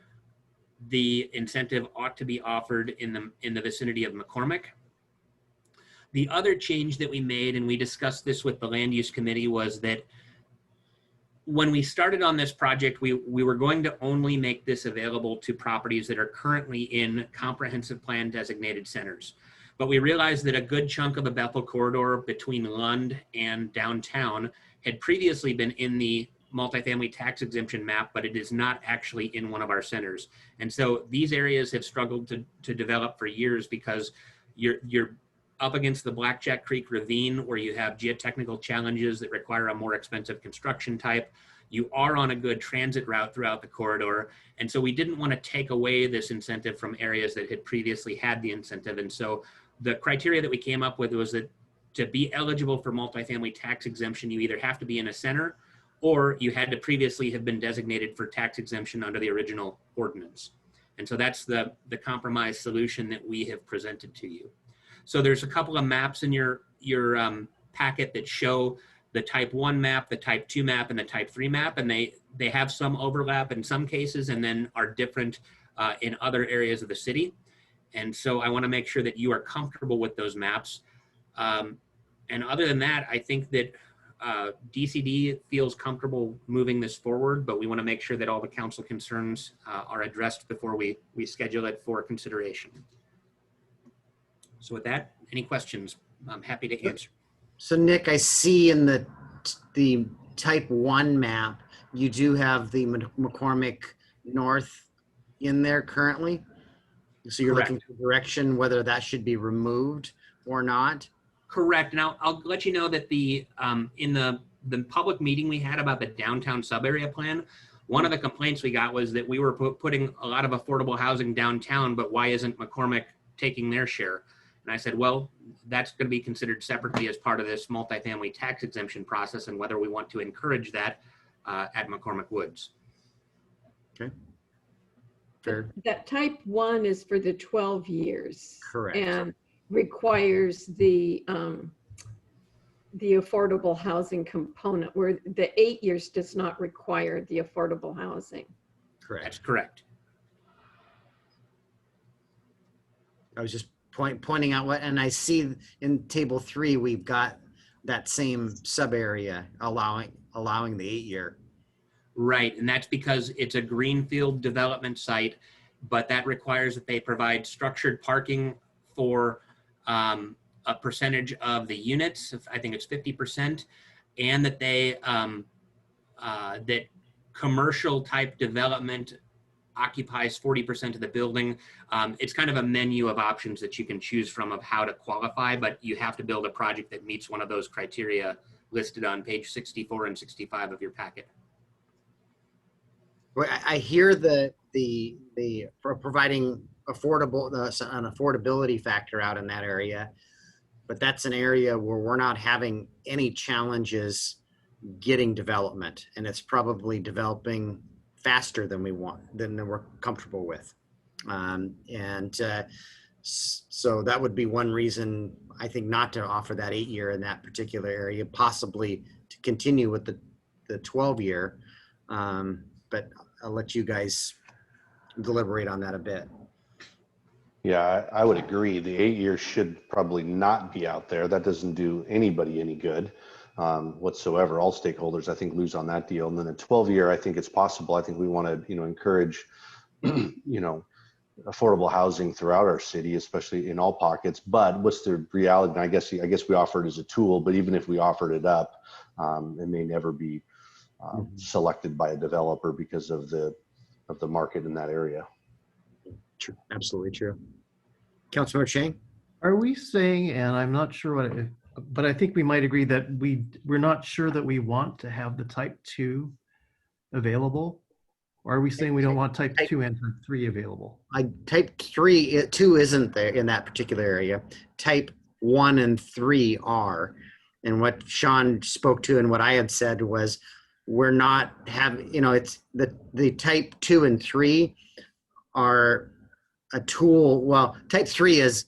the incentive ought to be offered in the vicinity of McCormick. The other change that we made, and we discussed this with the land use committee, was that when we started on this project, we were going to only make this available to properties that are currently in comprehensive plan designated centers. But we realized that a good chunk of the Bethel corridor between Lund and downtown had previously been in the multifamily tax exemption map, but it is not actually in one of our centers. And so these areas have struggled to develop for years because you're up against the Blackjack Creek Ravine, where you have geotechnical challenges that require a more expensive construction type. You are on a good transit route throughout the corridor. And so we didn't want to take away this incentive from areas that had previously had the incentive. And so the criteria that we came up with was that to be eligible for multifamily tax exemption, you either have to be in a center or you had to previously have been designated for tax exemption under the original ordinance. And so that's the compromise solution that we have presented to you. So there's a couple of maps in your packet that show the type 1 map, the type 2 map, and the type 3 map, and they have some overlap in some cases and then are different in other areas of the city. And so I want to make sure that you are comfortable with those maps. And other than that, I think that DCD feels comfortable moving this forward, but we want to make sure that all the council concerns are addressed before we schedule it for consideration. So with that, any questions? I'm happy to answer. So Nick, I see in the type 1 map, you do have the McCormick North in there currently. So you're Correct. looking for direction whether that should be removed or not. Correct. Now I'll let you know that in the public meeting we had about the downtown sub-area plan, one of the complaints we got was that we were putting a lot of affordable housing downtown, but why isn't McCormick taking their share? And I said, well, that's going to be considered separately as part of this multifamily tax exemption process and whether we want to encourage that at McCormick Woods. Okay. Fair. That type 1 is for the 12 years. Correct. And requires the affordable housing component, where the 8 years does not require the affordable housing. Correct. That's correct. I was just pointing out what, and I see in table 3, we've got that same sub area allowing the 8-year. Right, and that's because it's a greenfield development site, but that requires that they provide structured parking for a percentage of the units. I think it's 50%, and that they that commercial type development occupies 40% of the building. It's kind of a menu of options that you can choose from of how to qualify, but you have to build a project that meets one of those criteria listed on page 64 and 65 of your packet. Well, I hear the for providing an affordability factor out in that area, but that's an area where we're not having any challenges getting development, and it's probably developing faster than we're comfortable with. So that would be one reason, I think, not to offer that 8-year in that particular area, possibly to continue with the 12-year. But I'll let you guys deliberate on that a bit. Yeah, I would agree. The 8 years should probably not be out there. That doesn't do anybody any good whatsoever. All stakeholders, I think, lose on that deal. And then the 12-year, I think it's possible. I think we want to, encourage, affordable housing throughout our city, especially in all pockets. But what's the reality? And I guess we offer it as a tool, but even if we offered it up, it may never be selected by a developer because of the market in that area. True. Absolutely true. Councilmember Shane? Are we saying, and I'm not sure what, but I think we might agree that we're not sure that we want to have the type 2 available? Or are we saying we don't want type 2 and type 3 available? Type 2 isn't there in that particular area. Type 1 and 3 are. And what Sean spoke to and what I had said was we're not having, it's the type 2 and 3 are a tool. Well, type 3 is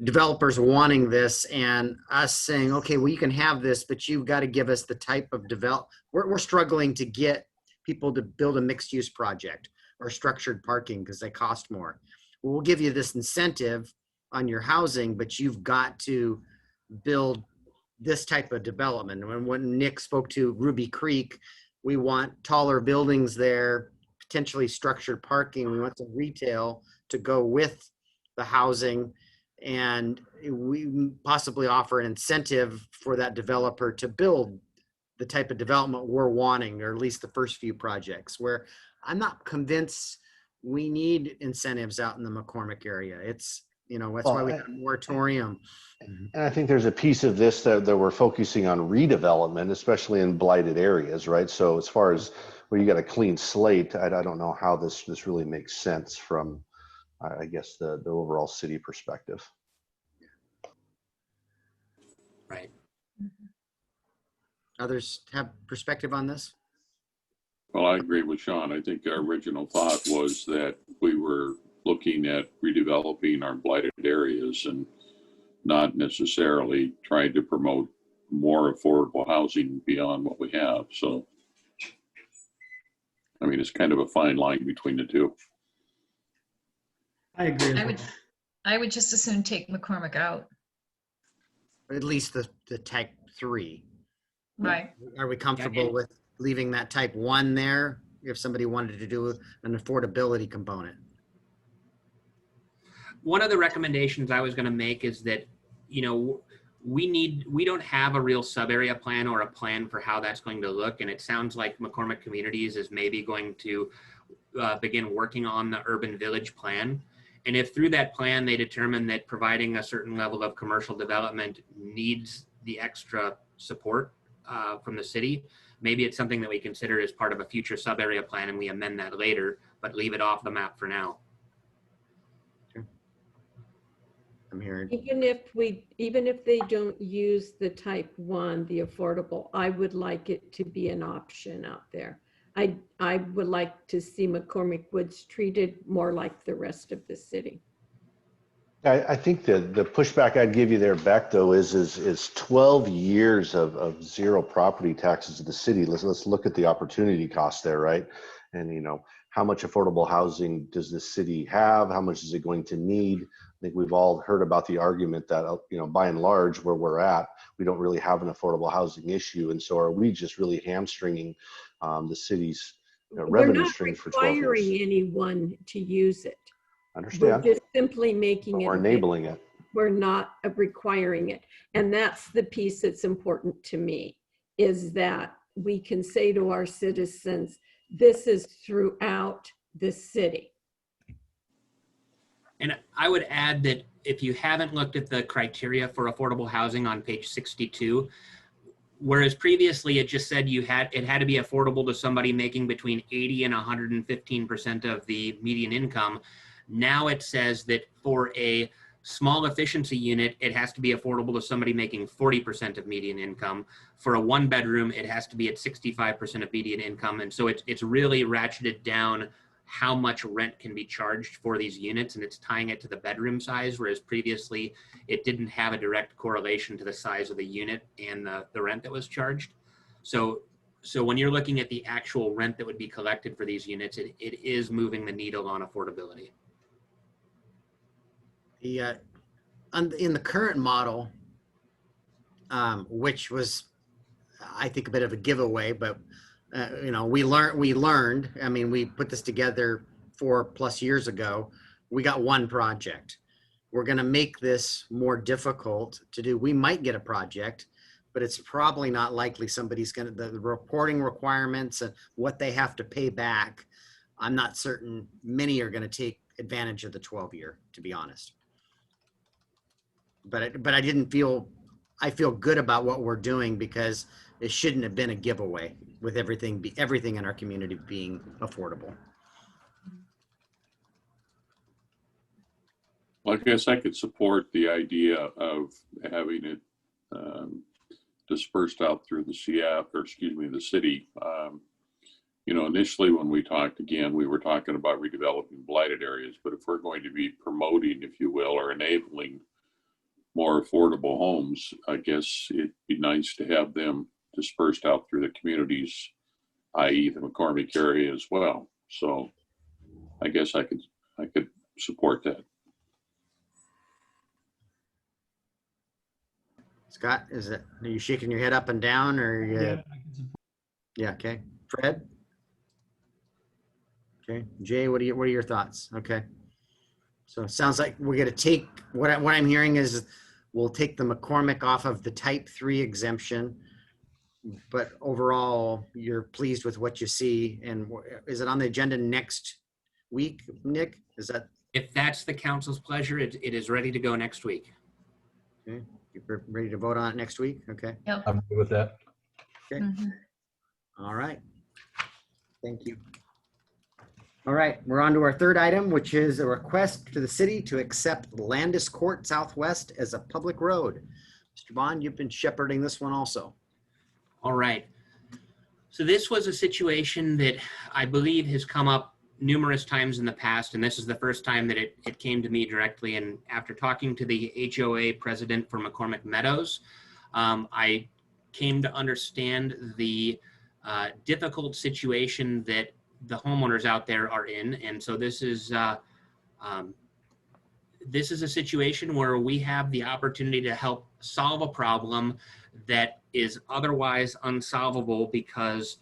developers wanting this and us saying, okay, well, you can have this, but you've got to give us the type of we're struggling to get people to build a mixed use project or structured parking because they cost more. Well, we'll give you this incentive on your housing, but you've got to build this type of development. And when Nick spoke to Ruby Creek, we want taller buildings there, potentially structured parking. We want some retail to go with the housing, and we possibly offer an incentive for that developer to build the type of development we're wanting, or at least the first few projects, where I'm not convinced we need incentives out in the McCormick area. It's, that's why we have a moratorium. And I think there's a piece of this that we're focusing on redevelopment, especially in blighted areas, right? So as far as where you got a clean slate, I don't know how this really makes sense from, I guess, the overall city perspective. Right. Others have perspective on this? Well, I agree with Sean. I think our original thought was that we were looking at redeveloping our blighted areas and not necessarily trying to promote more affordable housing beyond what we have. So, I mean, it's kind of a fine line between the two. I agree. I would just as soon take McCormick out. At least the type 3. Right. Are we comfortable with leaving that type 1 there if somebody wanted to do an affordability component? One of the recommendations I was going to make is that, we don't have a real sub-area plan or a plan for how that's going to look. And it sounds like McCormick Communities is maybe going to begin working on the urban village plan. And if through that plan, they determine that providing a certain level of commercial development needs the extra support from the city, maybe it's something that we consider as part of a future sub-area plan and we amend that later, but leave it off the map for now. I'm hearing. Even if they don't use the type 1, the affordable, I would like it to be an option out there. I would like to see McCormick Woods treated more like the rest of the city. I think the pushback I'd give you there, Beck, though, is 12 years of zero property taxes to the city. Let's look at the opportunity cost there, right? And how much affordable housing does the city have? How much is it going to need? I think we've all heard about the argument that by and large, where we're at, we don't really have an affordable housing issue, and so are we just really hamstringing the city's revenue stream for 12 years? We're not requiring anyone to use it. Understand. We're just simply making it. Or enabling it. We're not requiring it. And that's the piece that's important to me, is that we can say to our citizens, this is throughout the city. And I would add that if you haven't looked at the criteria for affordable housing on page 62, whereas previously it just said it had to be affordable to somebody making between 80 and 115% of the median income. Now it says that for a small efficiency unit, it has to be affordable to somebody making 40% of median income. For a 1-bedroom, it has to be at 65% of median income. And so it's really ratcheted down how much rent can be charged for these units, and it's tying it to the bedroom size, whereas previously it didn't have a direct correlation to the size of the unit and the rent that was charged. So when you're looking at the actual rent that would be collected for these units, it is moving the needle on affordability. In the current model, which was, I think, a bit of a giveaway, but we learned. I mean, we put this together 4+ years ago, we got one project. We're going to make this more difficult to do. We might get a project, but it's probably not likely somebody's going to, the reporting requirements and what they have to pay back. I'm not certain many are going to take advantage of the 12-year, to be honest. But I didn't feel, I feel good about what we're doing because it shouldn't have been a giveaway with everything in our community being affordable. Well, I guess I could support the idea of having it dispersed out through the the city. You know, initially when we talked again, we were talking about redeveloping blighted areas, but if we're going to be promoting, if you will, or enabling more affordable homes, I guess it'd be nice to have them dispersed out through the communities, i.e. the McCormick area as well. So I guess I could support that. Scott, are you shaking your head up and down or? Yeah, I can support. Yeah, okay. Fred? Okay. Jay, what are your thoughts? Okay. So it sounds like we're going to take, what I'm hearing is we'll take the McCormick off of the type 3 exemption, but overall you're pleased with what you see. And is it on the agenda next week, Nick? Is that? If that's the council's pleasure, it is ready to go next week. Okay. You're ready to vote on it next week? Okay. Yep. I'm good with that. Okay. Mhm. All right. Thank you. All right, we're on to our third item, which is a request to the city to accept Landis Court Southwest as a public road. Mr. Bond, you've been shepherding this one also. All right. So this was a situation that I believe has come up numerous times in the past, and this is the first time that it came to me directly. And after talking to the HOA president for McCormick Meadows, I came to understand the difficult situation that the homeowners out there are in. And so this is a situation where we have the opportunity to help solve a problem that is otherwise unsolvable because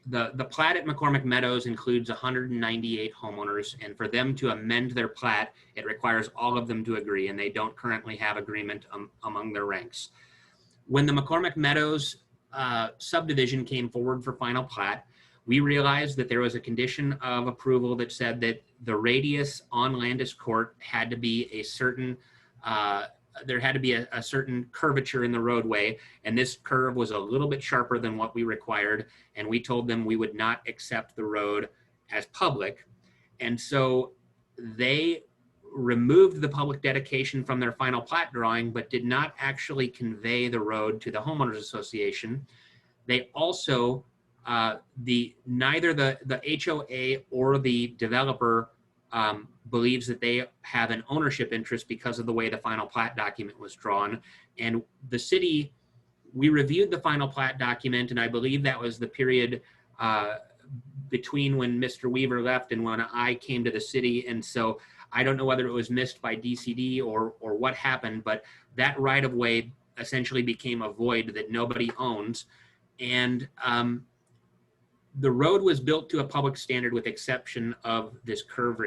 the plat at McCormick Meadows includes 198 homeowners, and for them to amend their plat, it requires all of them to agree, and they don't currently have agreement among their ranks. When the McCormick Meadows subdivision came forward for final plat, we realized that there was a condition of approval that said that the radius on Landis Court had to be a certain, there had to be a certain curvature in the roadway, and this curve was a little bit sharper than what we required, and we told them we would not accept the road as public. And so they removed the public dedication from their final plat drawing, but did not actually convey the road to the homeowners association. They also neither the HOA or the developer believes that they have an ownership interest because of the way the final plat document was drawn. And the city, we reviewed the final plat document, and I believe that was the period between when Mr. Weaver left and when I came to the city. And so I don't know whether it was missed by DCD or what happened, but that right of way essentially became a void that nobody owns. And the road was built to a public standard with exception of this curve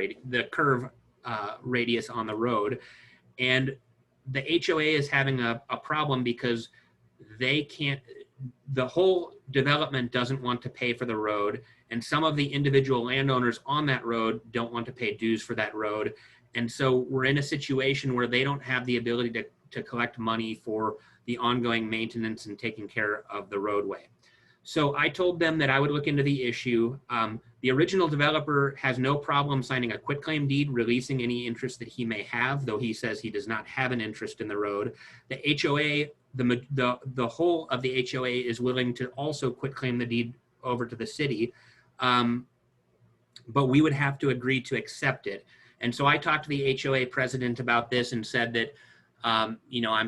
radius on the road. And the HOA is having a problem because they can't, the whole development doesn't want to pay for the road. And some of the individual landowners on that road don't want to pay dues for that road. And so we're in a situation where they don't have the ability to collect money for the ongoing maintenance and taking care of the roadway. So I told them that I would look into the issue. The original developer has no problem signing a quitclaim deed, releasing any interest that he may have, though he says he does not have an interest in the road. The HOA, the whole of the HOA is willing to also quitclaim the deed over to the city, but we would have to agree to accept it. And so I talked to the HOA president about this and said that, I'm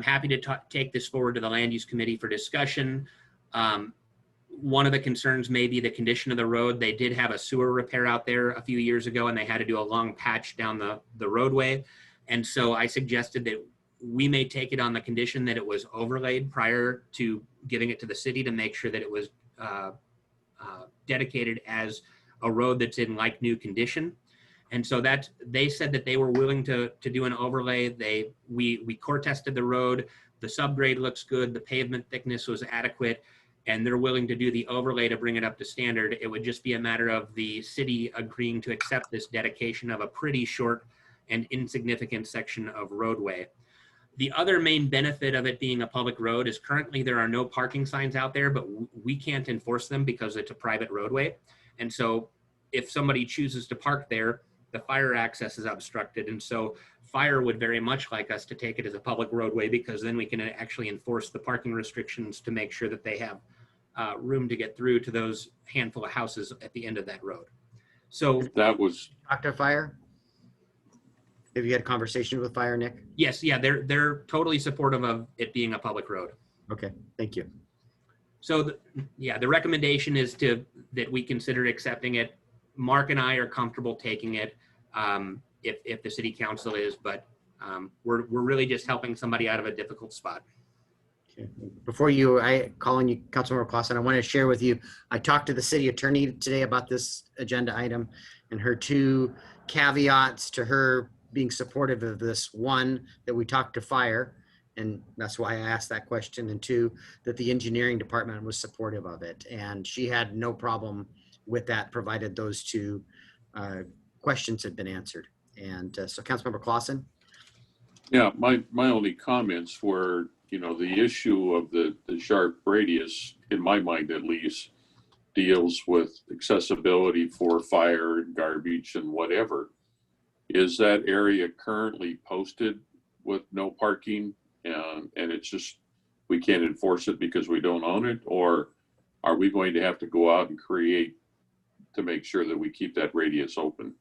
happy to take this forward to the land use committee for discussion. One of the concerns may be the condition of the road. They did have a sewer repair out there a few years ago, and they had to do a long patch down the roadway. And so I suggested that we may take it on the condition that it was overlaid prior to giving it to the city to make sure that it was dedicated as a road that's in like new condition. And so that they said that they were willing to do an overlay. We core tested the road. The subgrade looks good. The pavement thickness was adequate, and they're willing to do the overlay to bring it up to standard. It would just be a matter of the city agreeing to accept this dedication of a pretty short and insignificant section of roadway. The other main benefit of it being a public road is currently there are no parking signs out there, but we can't enforce them because it's a private roadway. And so if somebody chooses to park there, the fire access is obstructed. And so fire would very much like us to take it as a public roadway, because then we can actually enforce the parking restrictions to make sure that they have room to get through to those handful of houses at the end of that road. So That was, Dr. Fire? Have you had a conversation with Fire, Nick? yes, yeah, they're totally supportive of it being a public road. Okay, thank you. So the recommendation is that we consider accepting it. Mark and I are comfortable taking it if the city council is, but we're really just helping somebody out of a difficult spot. Okay. Before I call on you, Councilmember Clausen, I want to share with you, I talked to the city attorney today about this agenda item, and her two caveats to her being supportive of this: one, that we talked to Fire, and that's why I asked that question, and two, that the engineering department was supportive of it. And she had no problem with that, provided those two questions had been answered. And so Councilmember Clausen? yeah, my only comments were, the issue of the sharp radius, in my mind at least, deals with accessibility for fire and garbage and whatever. Is that area currently posted with no parking, and it's just, we can't enforce it because we don't own it? Or are we going to have to go out and create to make sure that we keep that radius open?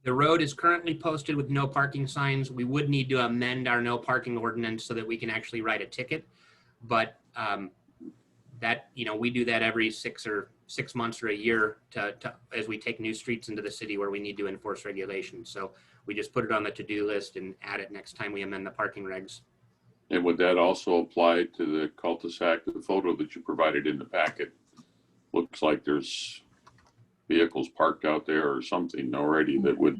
The road is currently posted with no parking signs. We would need to amend our no parking ordinance so that we can actually write a ticket. But that, we do that every 6 months or a year as we take new streets into the city where we need to enforce regulations. So we just put it on the to-do list and add it next time we amend the parking regs. And would that also apply to the cul-de-sac? The photo that you provided in the packet looks like there's vehicles parked out there or something already that would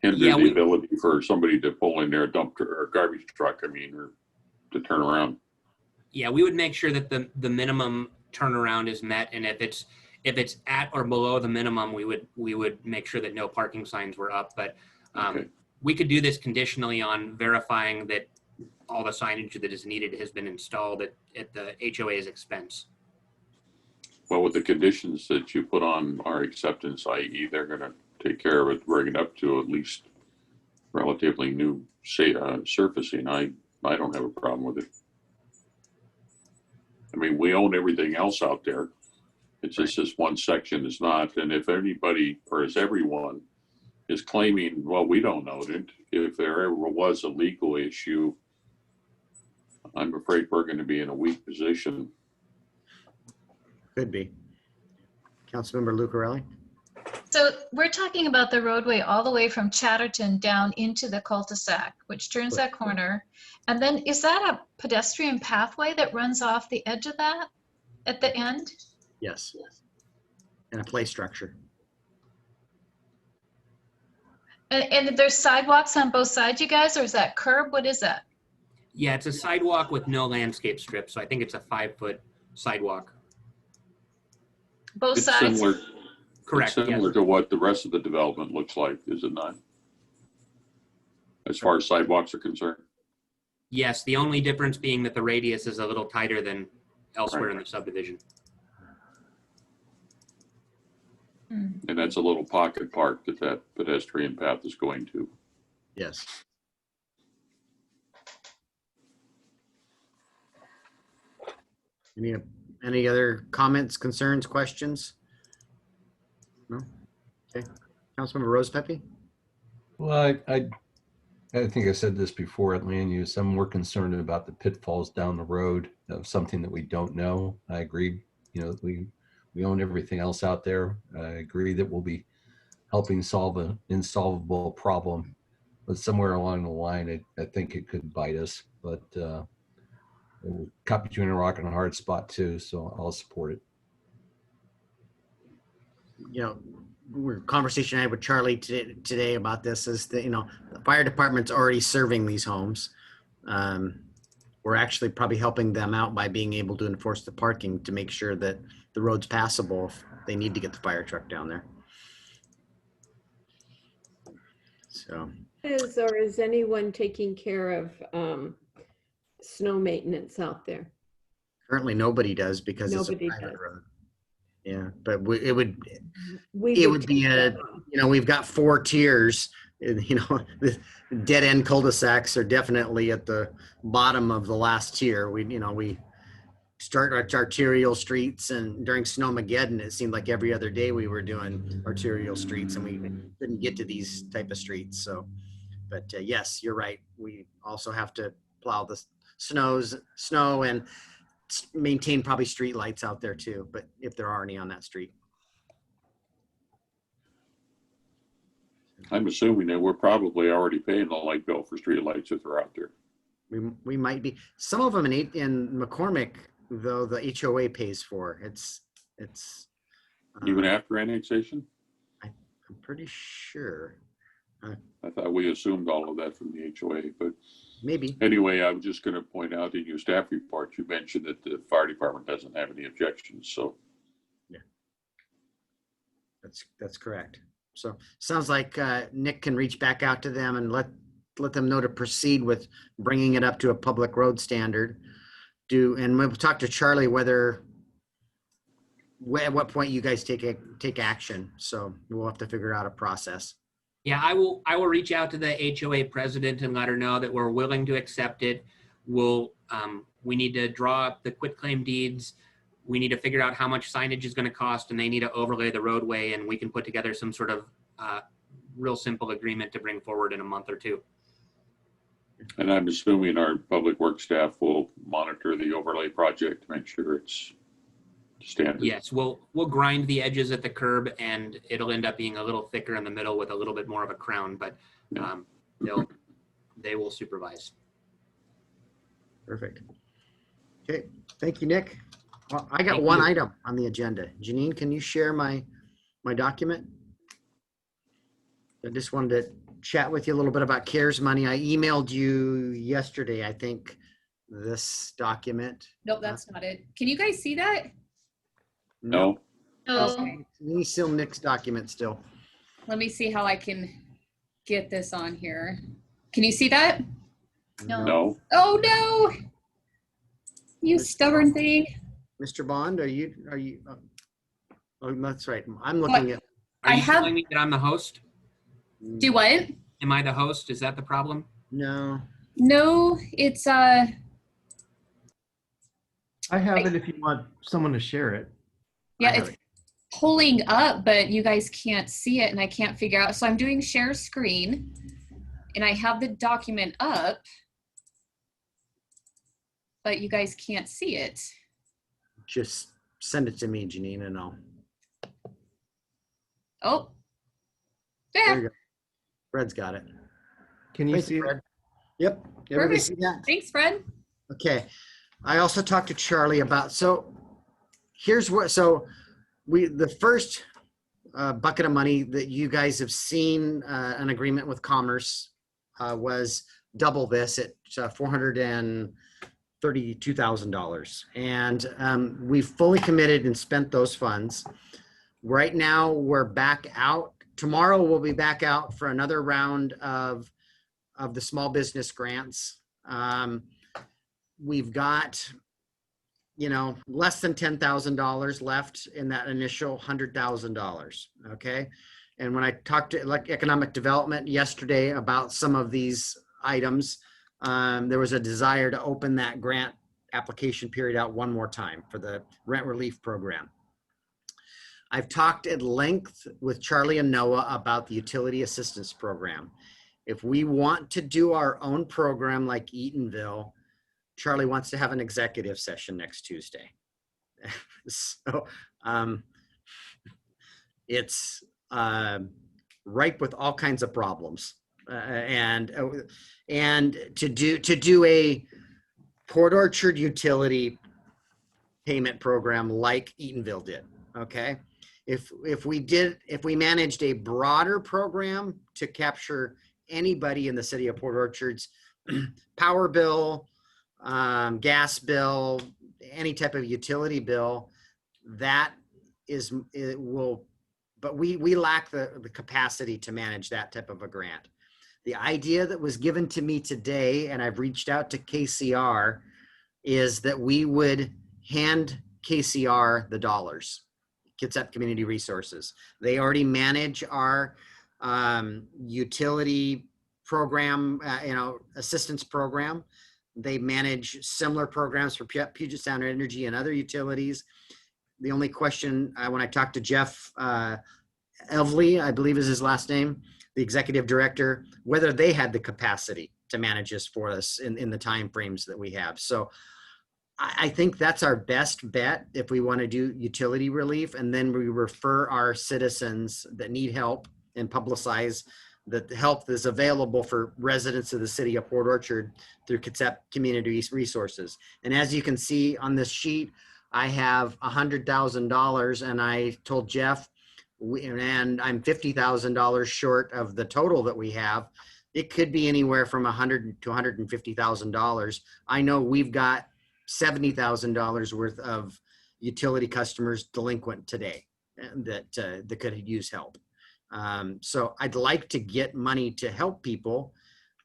hinder the ability for somebody to pull in their dump or garbage truck, or to turn around. Yeah, we would make sure that the minimum turnaround is met, and if it's at or below the minimum, we would make sure that no parking signs were up. But Okay. we could do this conditionally on verifying that all the signage that is needed has been installed at the HOA's expense. Well, with the conditions that you put on our acceptance, i.e. they're going to take care of it, bring it up to at least relatively new surfacing, I don't have a problem with it. We own everything else out there. It's just this one section is not. And if anybody, or as everyone, is claiming, well, we don't own it, if there ever was a legal issue, I'm afraid we're going to be in a weak position. Could be. Councilmember Lucarelli? So we're talking about the roadway all the way from Chatterton down into the cul-de-sac, which turns that corner. And then is that a pedestrian pathway that runs off the edge of that at the end? Yes. And a play structure. And there's sidewalks on both sides, you guys, or is that curb? What is that? Yeah, it's a sidewalk with no landscape strip, so I think it's a 5-foot sidewalk. Both It's sides? similar. Correct. It's similar yes. to what the rest of the development looks like, is it not? As far as sidewalks are concerned. Yes, the only difference being that the radius is a little tighter than elsewhere in the subdivision. And that's a little pocket park that pedestrian path is going to. Yes. Any other comments, concerns, questions? No? Okay. Councilmember Rose Pepe? Well, I think I said this before at land use. I'm more concerned about the pitfalls down the road of something that we don't know. I agree. We own everything else out there. I agree that we'll be helping solve an insolvable problem, but somewhere along the line, I think it could bite us. But we're caught between a rock and a hard spot too, so I'll support it. conversation I had with Charlie today about this is that, the fire department's already serving these homes. We're actually probably helping them out by being able to enforce the parking to make sure that the road's passable if they need to get the fire truck down there. So. Is anyone taking care of snow maintenance out there? Currently, nobody does because Nobody it's a private does. road. Yeah, but it would Would be take that on. we've got 4 tiers. The dead end cul-de-sacs are definitely at the bottom of the last tier. We start our arterial streets, and during Snowmageddon, it seemed like every other day we were doing arterial streets, and we couldn't get to these type of streets. So, but yes, you're right. We also have to plow the snow and maintain probably street lights out there too, but if there are any on that street. I'm assuming that we're probably already paying the light bill for street lights if they're out there. We might be. Some of them in McCormick, though, the HOA pays for. It's Even after annexation? I'm pretty sure. I thought we assumed all of that from the HOA, but Maybe. anyway, I was just going to point out in your staff report, you mentioned that the fire department doesn't have any objections, so. Yeah, that's correct. So sounds like Nick can reach back out to them and let them know to proceed with bringing it up to a public road standard. And we'll talk to Charlie at what point you guys take action. So we'll have to figure out a process. Yeah, I will reach out to the HOA president and let her know that we're willing to accept it. We need to draw up the quitclaim deeds. We need to figure out how much signage is going to cost, and they need to overlay the roadway, and we can put together some sort of real simple agreement to bring forward in a month or two. And I'm assuming our public works staff will monitor the overlay project to make sure it's standard. Yes, we'll grind the edges at the curb, and it'll end up being a little thicker in the middle with a little bit more of a crown, but they will supervise. Perfect. Okay, thank you, Nick. Well, I got Thank one you. item on the agenda. Janine, can you share my document? I just wanted to chat with you a little bit about CARES money. I emailed you yesterday, I think, this document. Nope, that's not it. Can you guys see that? No, Oh, Okay. You still Nick's document still. Let me see how I can get this on here. Can you see that? no. no. Oh no! You stubborn thing. Mr. Bond, are you? Oh, that's right. I'm looking at. Are I you have- telling me that I'm the host? Do what? Am I the host? Is that the problem? No. No, it's I have it if you want someone to share it. yeah, I have it's pulling up, but you guys can't see it and I can't figure out. So I'm doing share screen and I have the document up, but you guys can't see it. Just send it to me, Janine, and I'll. Oh. There Yeah, you go. Fred's got it. Can you Thanks, see it? Fred. Yep. Everybody Perfect. see that? thanks, Fred. Okay. I also talked to Charlie about, so the first bucket of money that you guys have seen an agreement with Commerce was double this at $432,000. And we fully committed and spent those funds. Right now we're back out. Tomorrow we'll be back out for another round of the small business grants. We've got, less than $10,000 left in that initial $100,000. Okay. And when I talked to economic development yesterday about some of these items, there was a desire to open that grant application period out one more time for the rent relief program. I've talked at length with Charlie and Noah about the utility assistance program. If we want to do our own program like Eatonville, Charlie wants to have an executive session next Tuesday. So it's ripe with all kinds of problems. And to do a Port Orchard utility payment program like Eatonville did. Okay. If we managed a broader program to capture anybody in the city of Port Orchard's power bill, gas bill, any type of utility bill, that it will, but we lack the capacity to manage that type of a grant. The idea that was given to me today, and I've reached out to KCR, is that we would hand KCR the dollars, Kitsap Community Resources. They already manage our utility program, assistance program. They manage similar programs for Puget Sound Energy and other utilities. The only question, when I talked to Jeff Evely, I believe is his last name, the executive director, whether they had the capacity to manage this for us in the time frames that we have. So I think that's our best bet if we want to do utility relief, and then we refer our citizens that need help and publicize that the help is available for residents of the city of Port Orchard through Kitsap Community Resources. And as you can see on this sheet, I have $100,000, and I told Jeff, and I'm $50,000 short of the total that we have. It could be anywhere from $100,000 to $150,000. I know we've got $70,000 worth of utility customers delinquent today that could use help. So I'd like to get money to help people.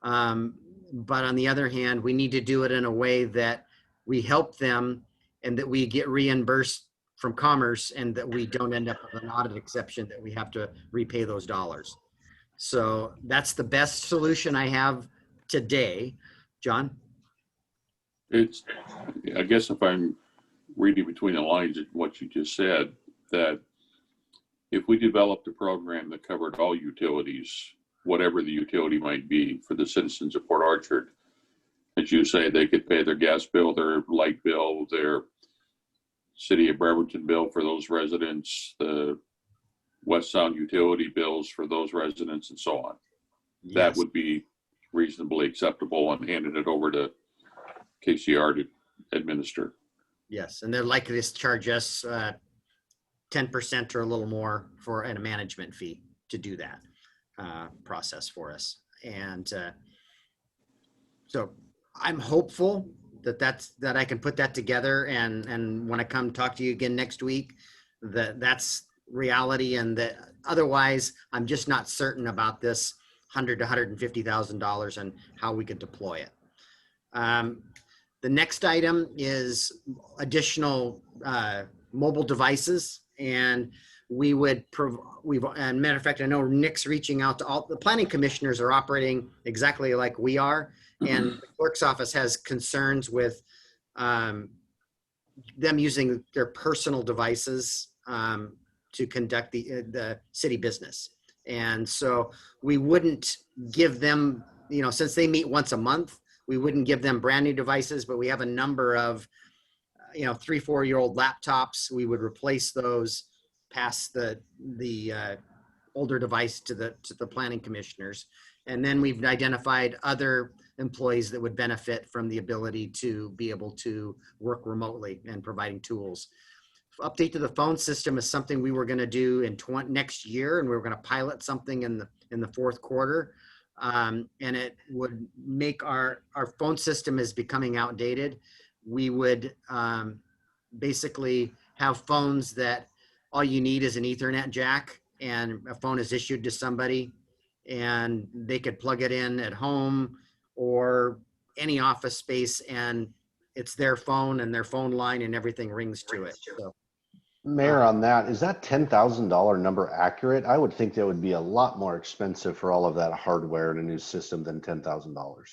But on the other hand, we need to do it in a way that we help them and that we get reimbursed from Commerce, and that we don't end up with an audit exception that we have to repay those dollars. So that's the best solution I have today. John? I guess if I'm reading between the lines of what you just said, that if we developed a program that covered all utilities, whatever the utility might be, for the citizens of Port Orchard, as you say, they could pay their gas bill, their light bill, their City of Bremerton bill for those residents, the West Sound utility bills for those residents, and so on. Yes. That would be reasonably acceptable, and handing it over to KCR to administer. Yes, and they're likely to charge us 10% or a little more for a management fee to do that process for us. And so I'm hopeful that I can put that together, and when I come talk to you again next week, that's reality, and that otherwise I'm just not certain about this $100,000 to $150,000 and how we could deploy it. The next item is additional mobile devices, and we would and matter of fact, I know Nick's reaching out to all the planning commissioners are operating exactly like we are, and the clerk's office has concerns with them using their personal devices to conduct the city business. And so we wouldn't give them, since they meet once a month, we wouldn't give them brand new devices, but we have a number of 3-4-year-old laptops. We would replace those, pass the older device to the planning commissioners. And then we've identified other employees that would benefit from the ability to be able to work remotely and providing tools. Update to the phone system is something we were going to do in next year, and we were going to pilot something in the fourth quarter. And it would make our phone system is becoming outdated. We would basically have phones that all you need is an Ethernet jack, and a phone is issued to somebody, and they could plug it in at home or any office space, and it's their phone and their phone line, and everything rings to it. So, Mayor, on that, is that $10,000 number accurate? I would think that would be a lot more expensive for all of that hardware and a new system than $10,000.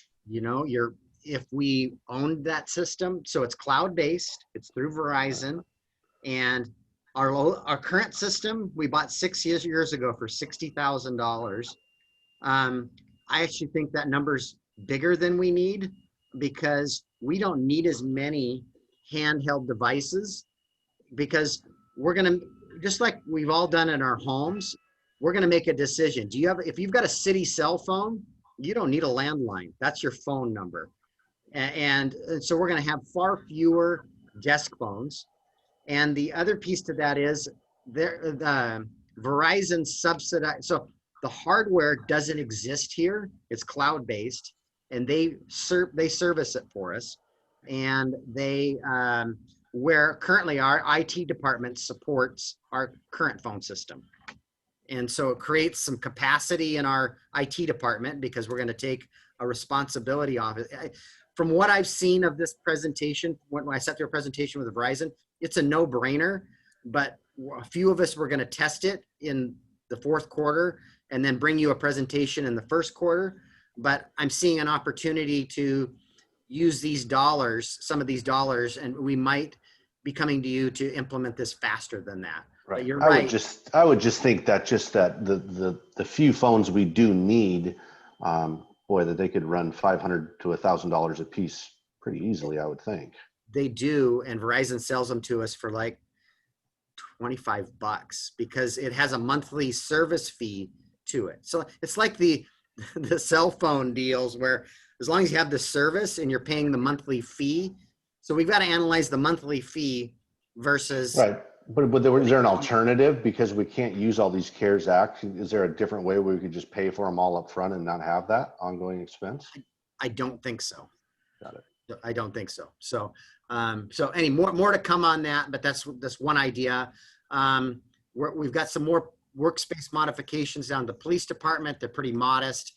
If we owned that system, so it's cloud-based, it's through Verizon, and our current system we bought 6 years ago for $60,000. I actually think that number's bigger than we need, because we don't need as many handheld devices, because we're going to, just like we've all done in our homes, we're going to make a decision. If you've got a city cell phone, you don't need a landline. That's your phone number. And so we're going to have far fewer desk phones. And the other piece to that is Verizon subsidized. So the hardware doesn't exist here. It's cloud-based, and they service it for us. And they where currently our IT department supports our current phone system. And so it creates some capacity in our IT department because we're going to take a responsibility off it. From what I've seen of this presentation, when I sat through a presentation with Verizon, it's a no-brainer, but a few of us were going to test it in the fourth quarter and then bring you a presentation in the first quarter. But I'm seeing an opportunity to use these dollars, some of these dollars, and we might be coming to you to implement this faster than that. Right. But you're I right. would just think that the few phones we do need, that they could run $500 to $1,000 a piece pretty easily, I would think. They do, and Verizon sells them to us for like $25 because it has a monthly service fee to it. So it's like the cell phone deals where as long as you have the service and you're paying the monthly fee. So we've got to analyze the monthly fee versus. Right. But is there an alternative? Because we can't use all these CARES Act. Is there a different way where we could just pay for them all up front and not have that ongoing expense? I don't think so. Got it. I don't think so. So, any more to come on that, but that's one idea. We've got some more workspace modifications down the police department. They're pretty modest.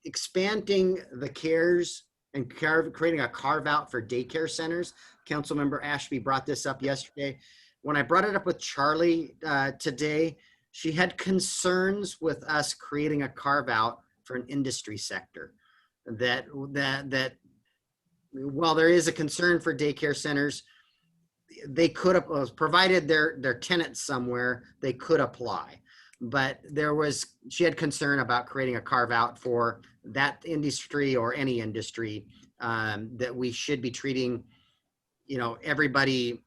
Expanding the CARES and creating a carve out for daycare centers. Councilmember Ashby brought this up yesterday. When I brought it up with Charlie today, she had concerns with us creating a carve out for an industry sector. That while there is a concern for daycare centers, they could have provided their tenants somewhere, they could apply. But she had concern about creating a carve out for that industry or any industry, that we should be treating, everybody,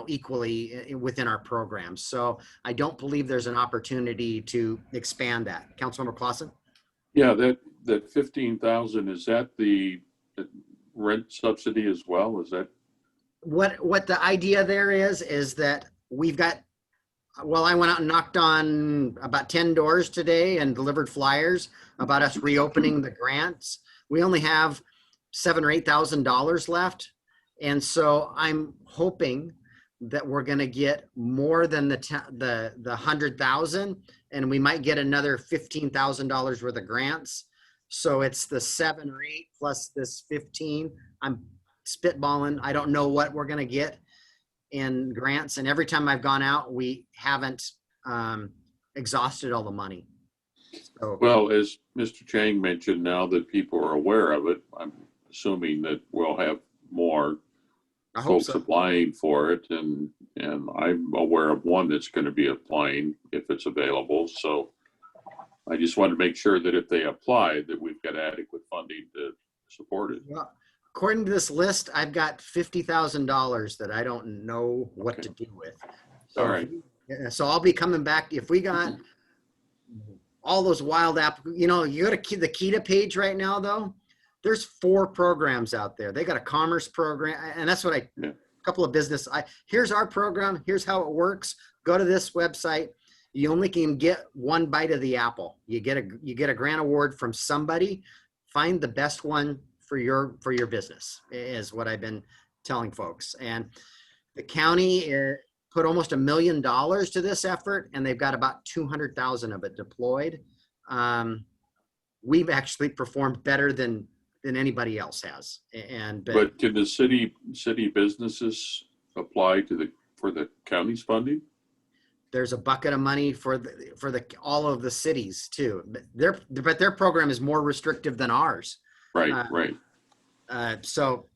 equally within our programs. So I don't believe there's an opportunity to expand that. Councilmember Clausen? Yeah, that 15,000, is that the rent subsidy as well? Is that? What the idea there is that we've got, I went out and knocked on about 10 doors today and delivered flyers about us reopening the grants. We only have $7,000 or $8,000 left. And so I'm hoping that we're going to get more than the 100,000, and we might get another $15,000 worth of grants. So it's the 7 or 8 plus this 15. I'm spitballing. I don't know what we're going to get in grants, and every time I've gone out, we haven't exhausted all the money. So, well, as Mr. Chang mentioned, now that people are aware of it, I'm assuming that we'll have more folks applying for it, and I'm aware of one that's going to be applying if it's available. So I just want to make sure that if they apply, that we've got adequate funding to support it. Well, according to this list, I've got $50,000 that I don't know what to do with. So, all right. So I'll be coming back. If we got all those wild you go to the KETA page right now, though, there's 4 programs out there. They got a commerce program, and that's what a couple of business. Here's our program. Here's how it works. Go to this website. You only can get one bite of the apple. You get a grant award from somebody. Find the best one for your business is what I've been telling folks. And the county put almost $1 million to this effort, and they've got about 200,000 of it deployed. We've actually performed better than anybody else has. But can the city businesses apply for the county's funding? There's a bucket of money for all of the cities too. But their program is more restrictive than ours. Right, right. So,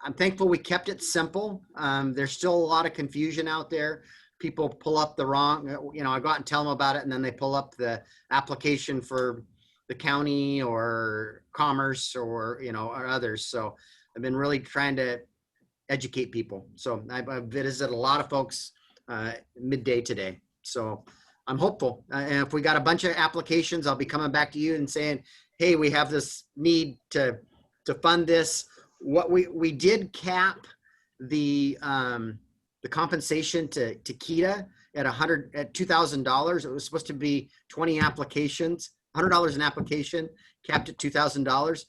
I'm thankful we kept it simple. There's still a lot of confusion out there. People pull up the wrong, I go out and tell them about it, and then they pull up the application for the county or commerce or others. So I've been really trying to educate people. So I've visited a lot of folks midday today. So I'm hopeful. And if we got a bunch of applications, I'll be coming back to you and saying, hey, we have this need to fund this. What we did cap the compensation to Kita at $2,000. It was supposed to be 20 applications, $100 an application, capped at $2,000.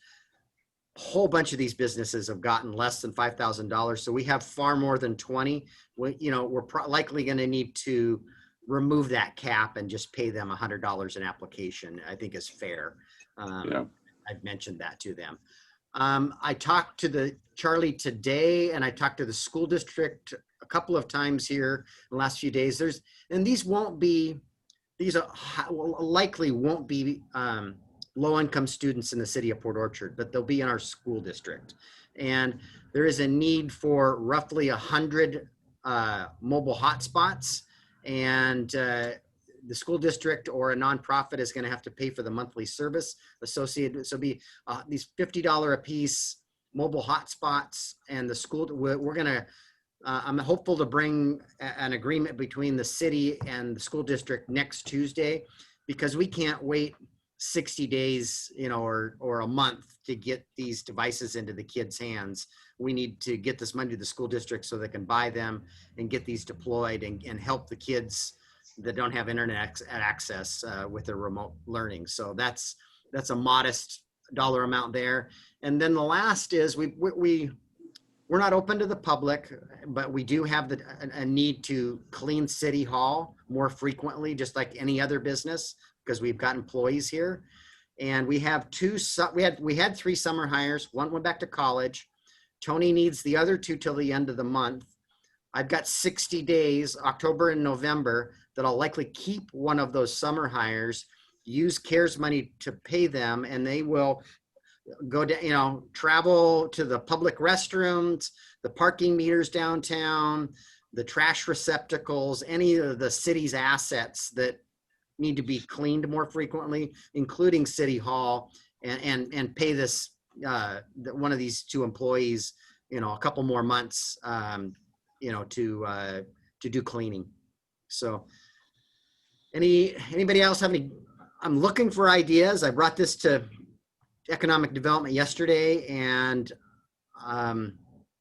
A whole bunch of these businesses have gotten less than $5,000. So we have far more than 20. We're likely going to need to remove that cap and just pay them $100 an application. I think is fair. Yeah. I've mentioned that to them. I talked to Charlie today, and I talked to the school district a couple of times here in the last few days. These likely won't be low-income students in the city of Port Orchard, but they'll be in our school district. And there is a need for roughly 100 mobile hotspots, and the school district or a nonprofit is going to have to pay for the monthly service associated. So it'll be these $50 a piece mobile hotspots, and the school, we're going to, I'm hopeful to bring an agreement between the city and the school district next Tuesday, because we can't wait 60 days, or a month to get these devices into the kids' hands. We need to get this money to the school district so they can buy them and get these deployed and help the kids that don't have internet access with their remote learning. So that's a modest dollar amount there. And then the last is we're not open to the public, but we do have a need to clean City Hall more frequently, just like any other business, because we've got employees here. And we have we had 3 summer hires. One went back to college. Tony needs the other 2 till the end of the month. I've got 60 days, October and November, that I'll likely keep one of those summer hires, use CARES money to pay them, and they will go to, travel to the public restrooms, the parking meters downtown, the trash receptacles, any of the city's assets that need to be cleaned more frequently, including City Hall, and pay this one of these 2 employees, a couple more months, to do cleaning. So anybody else have any? I'm looking for ideas. I brought this to economic development yesterday, and I'm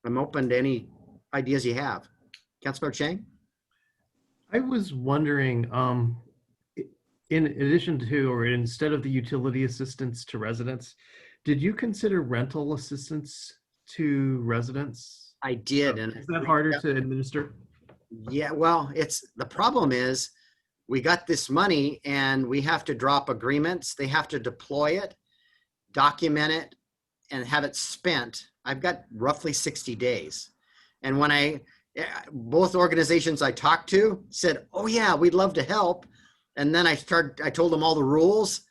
open to any ideas you have. Councilmember Chang? I was wondering, in addition to, or instead of the utility assistance to residents, did you consider rental assistance to residents? I did. And is that harder to administer? Yeah, well, the problem is we got this money and we have to drop agreements. They have to deploy it, document it, and have it spent. I've got roughly 60 days. And when both organizations I talked to said, oh yeah, we'd love to help. And then I told them all the rules.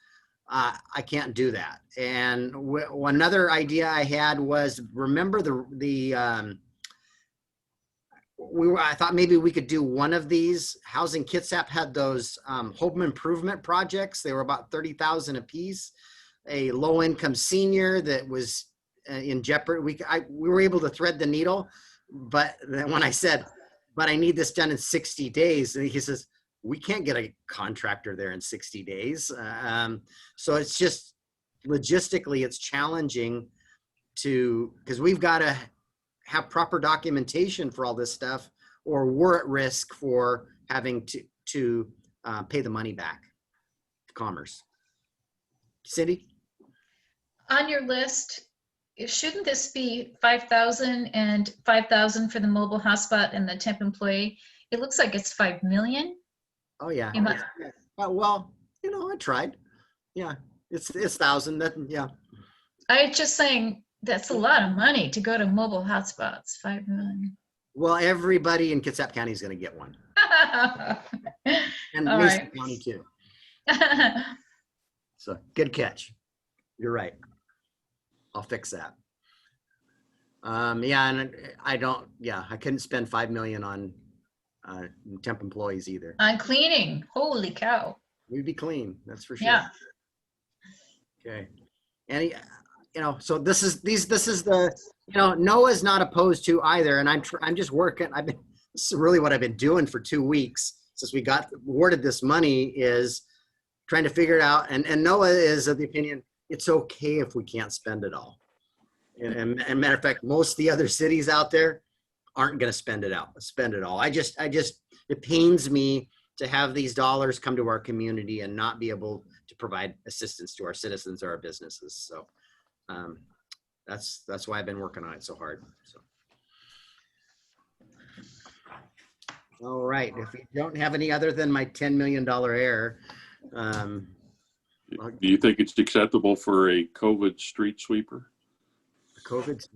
I can't do that. And another idea I had was, remember I thought maybe we could do one of these. Housing Kitsap had those home improvement projects. They were about $30,000 a piece. A low-income senior that was in jeopardy. We were able to thread the needle, but then when I said, but I need this done in 60 days, and he says, we can't get a contractor there in 60 days. So it's just logistically, it's challenging because we've got to have proper documentation for all this stuff, or we're at risk for having to pay the money back to Commerce. Cindy? On your list, shouldn't this be 5,000 and 5,000 for the mobile hotspot and the temp employee? It looks like it's 5 million. Oh yeah. Am I- Well, I tried. Yeah, it's 1,000. Yeah. I'm just saying that's a lot of money to go to mobile hotspots. 5 million. Well, everybody in Kitsap County is going to get one, and All Mason right. County too. So good catch. You're right. I'll fix that. Yeah, and I couldn't spend 5 million on temp employees either. On cleaning. Holy cow. We'd be clean, that's for sure. Yeah. Okay. And so this is the Noah's not opposed to either, and I'm just working. This is really what I've been doing for 2 weeks since we got awarded this money, is trying to figure it out. And Noah is of the opinion it's okay if we can't spend it all. And matter of fact, most of the other cities out there aren't going to spend it all. It pains me to have these dollars come to our community and not be able to provide assistance to our citizens or our businesses. So that's why I've been working on it so hard. So. All right, if we don't have any other than my $10 million error. Do you think it's acceptable for a COVID street sweeper? COVID,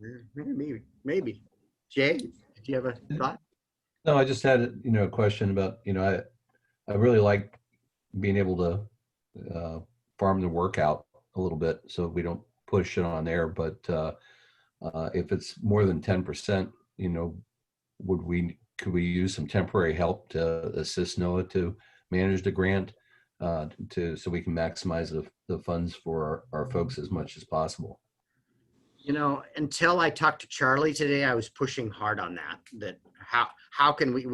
maybe. Jay, did you have a thought? No, I just had, a question about, I really like being able to farm the workout a little bit so we don't push it on there. But if it's more than 10%, could we use some temporary help to assist NOAA to manage the grant so we can maximize the funds for our folks as much as possible? Until I talked to Charlie today, I was pushing hard on that how can we,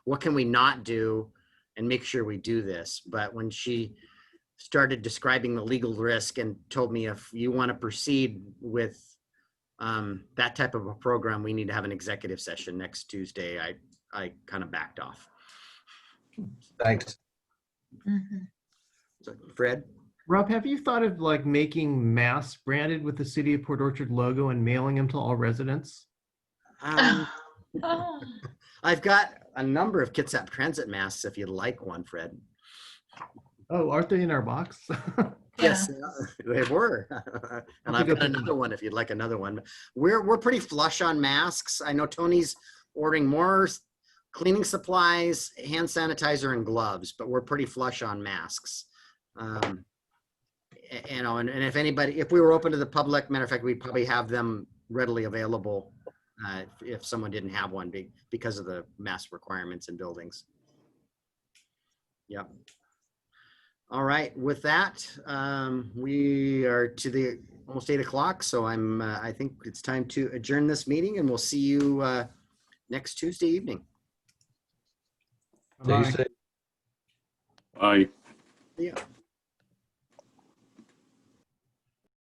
what can we not do and make sure we do this? But when she started describing the legal risk and told me if you want to proceed with that type of a program, we need to have an executive session next Tuesday, I kind of backed off. Thanks. Mhm. So, Fred? Rob, have you thought of like making masks branded with the City of Port Orchard logo and mailing them to all residents? Oh. I've got a number of Kitsap Transit masks if you'd like one, Fred. Oh, aren't they in our box? Yes, they were. And I'll I've go got pick them another up. one if you'd like another one. We're pretty flush on masks. I know Tony's ordering more cleaning supplies, hand sanitizer, and gloves, but we're pretty flush on masks. And if we were open to the public, matter of fact, we'd probably have them readily available if someone didn't have one because of the mask requirements in buildings. Yep. All right, with that, we are to the almost 8 o'clock. So I think it's time to adjourn this meeting, and we'll see you next Tuesday evening. Stay safe. Aye. Yeah.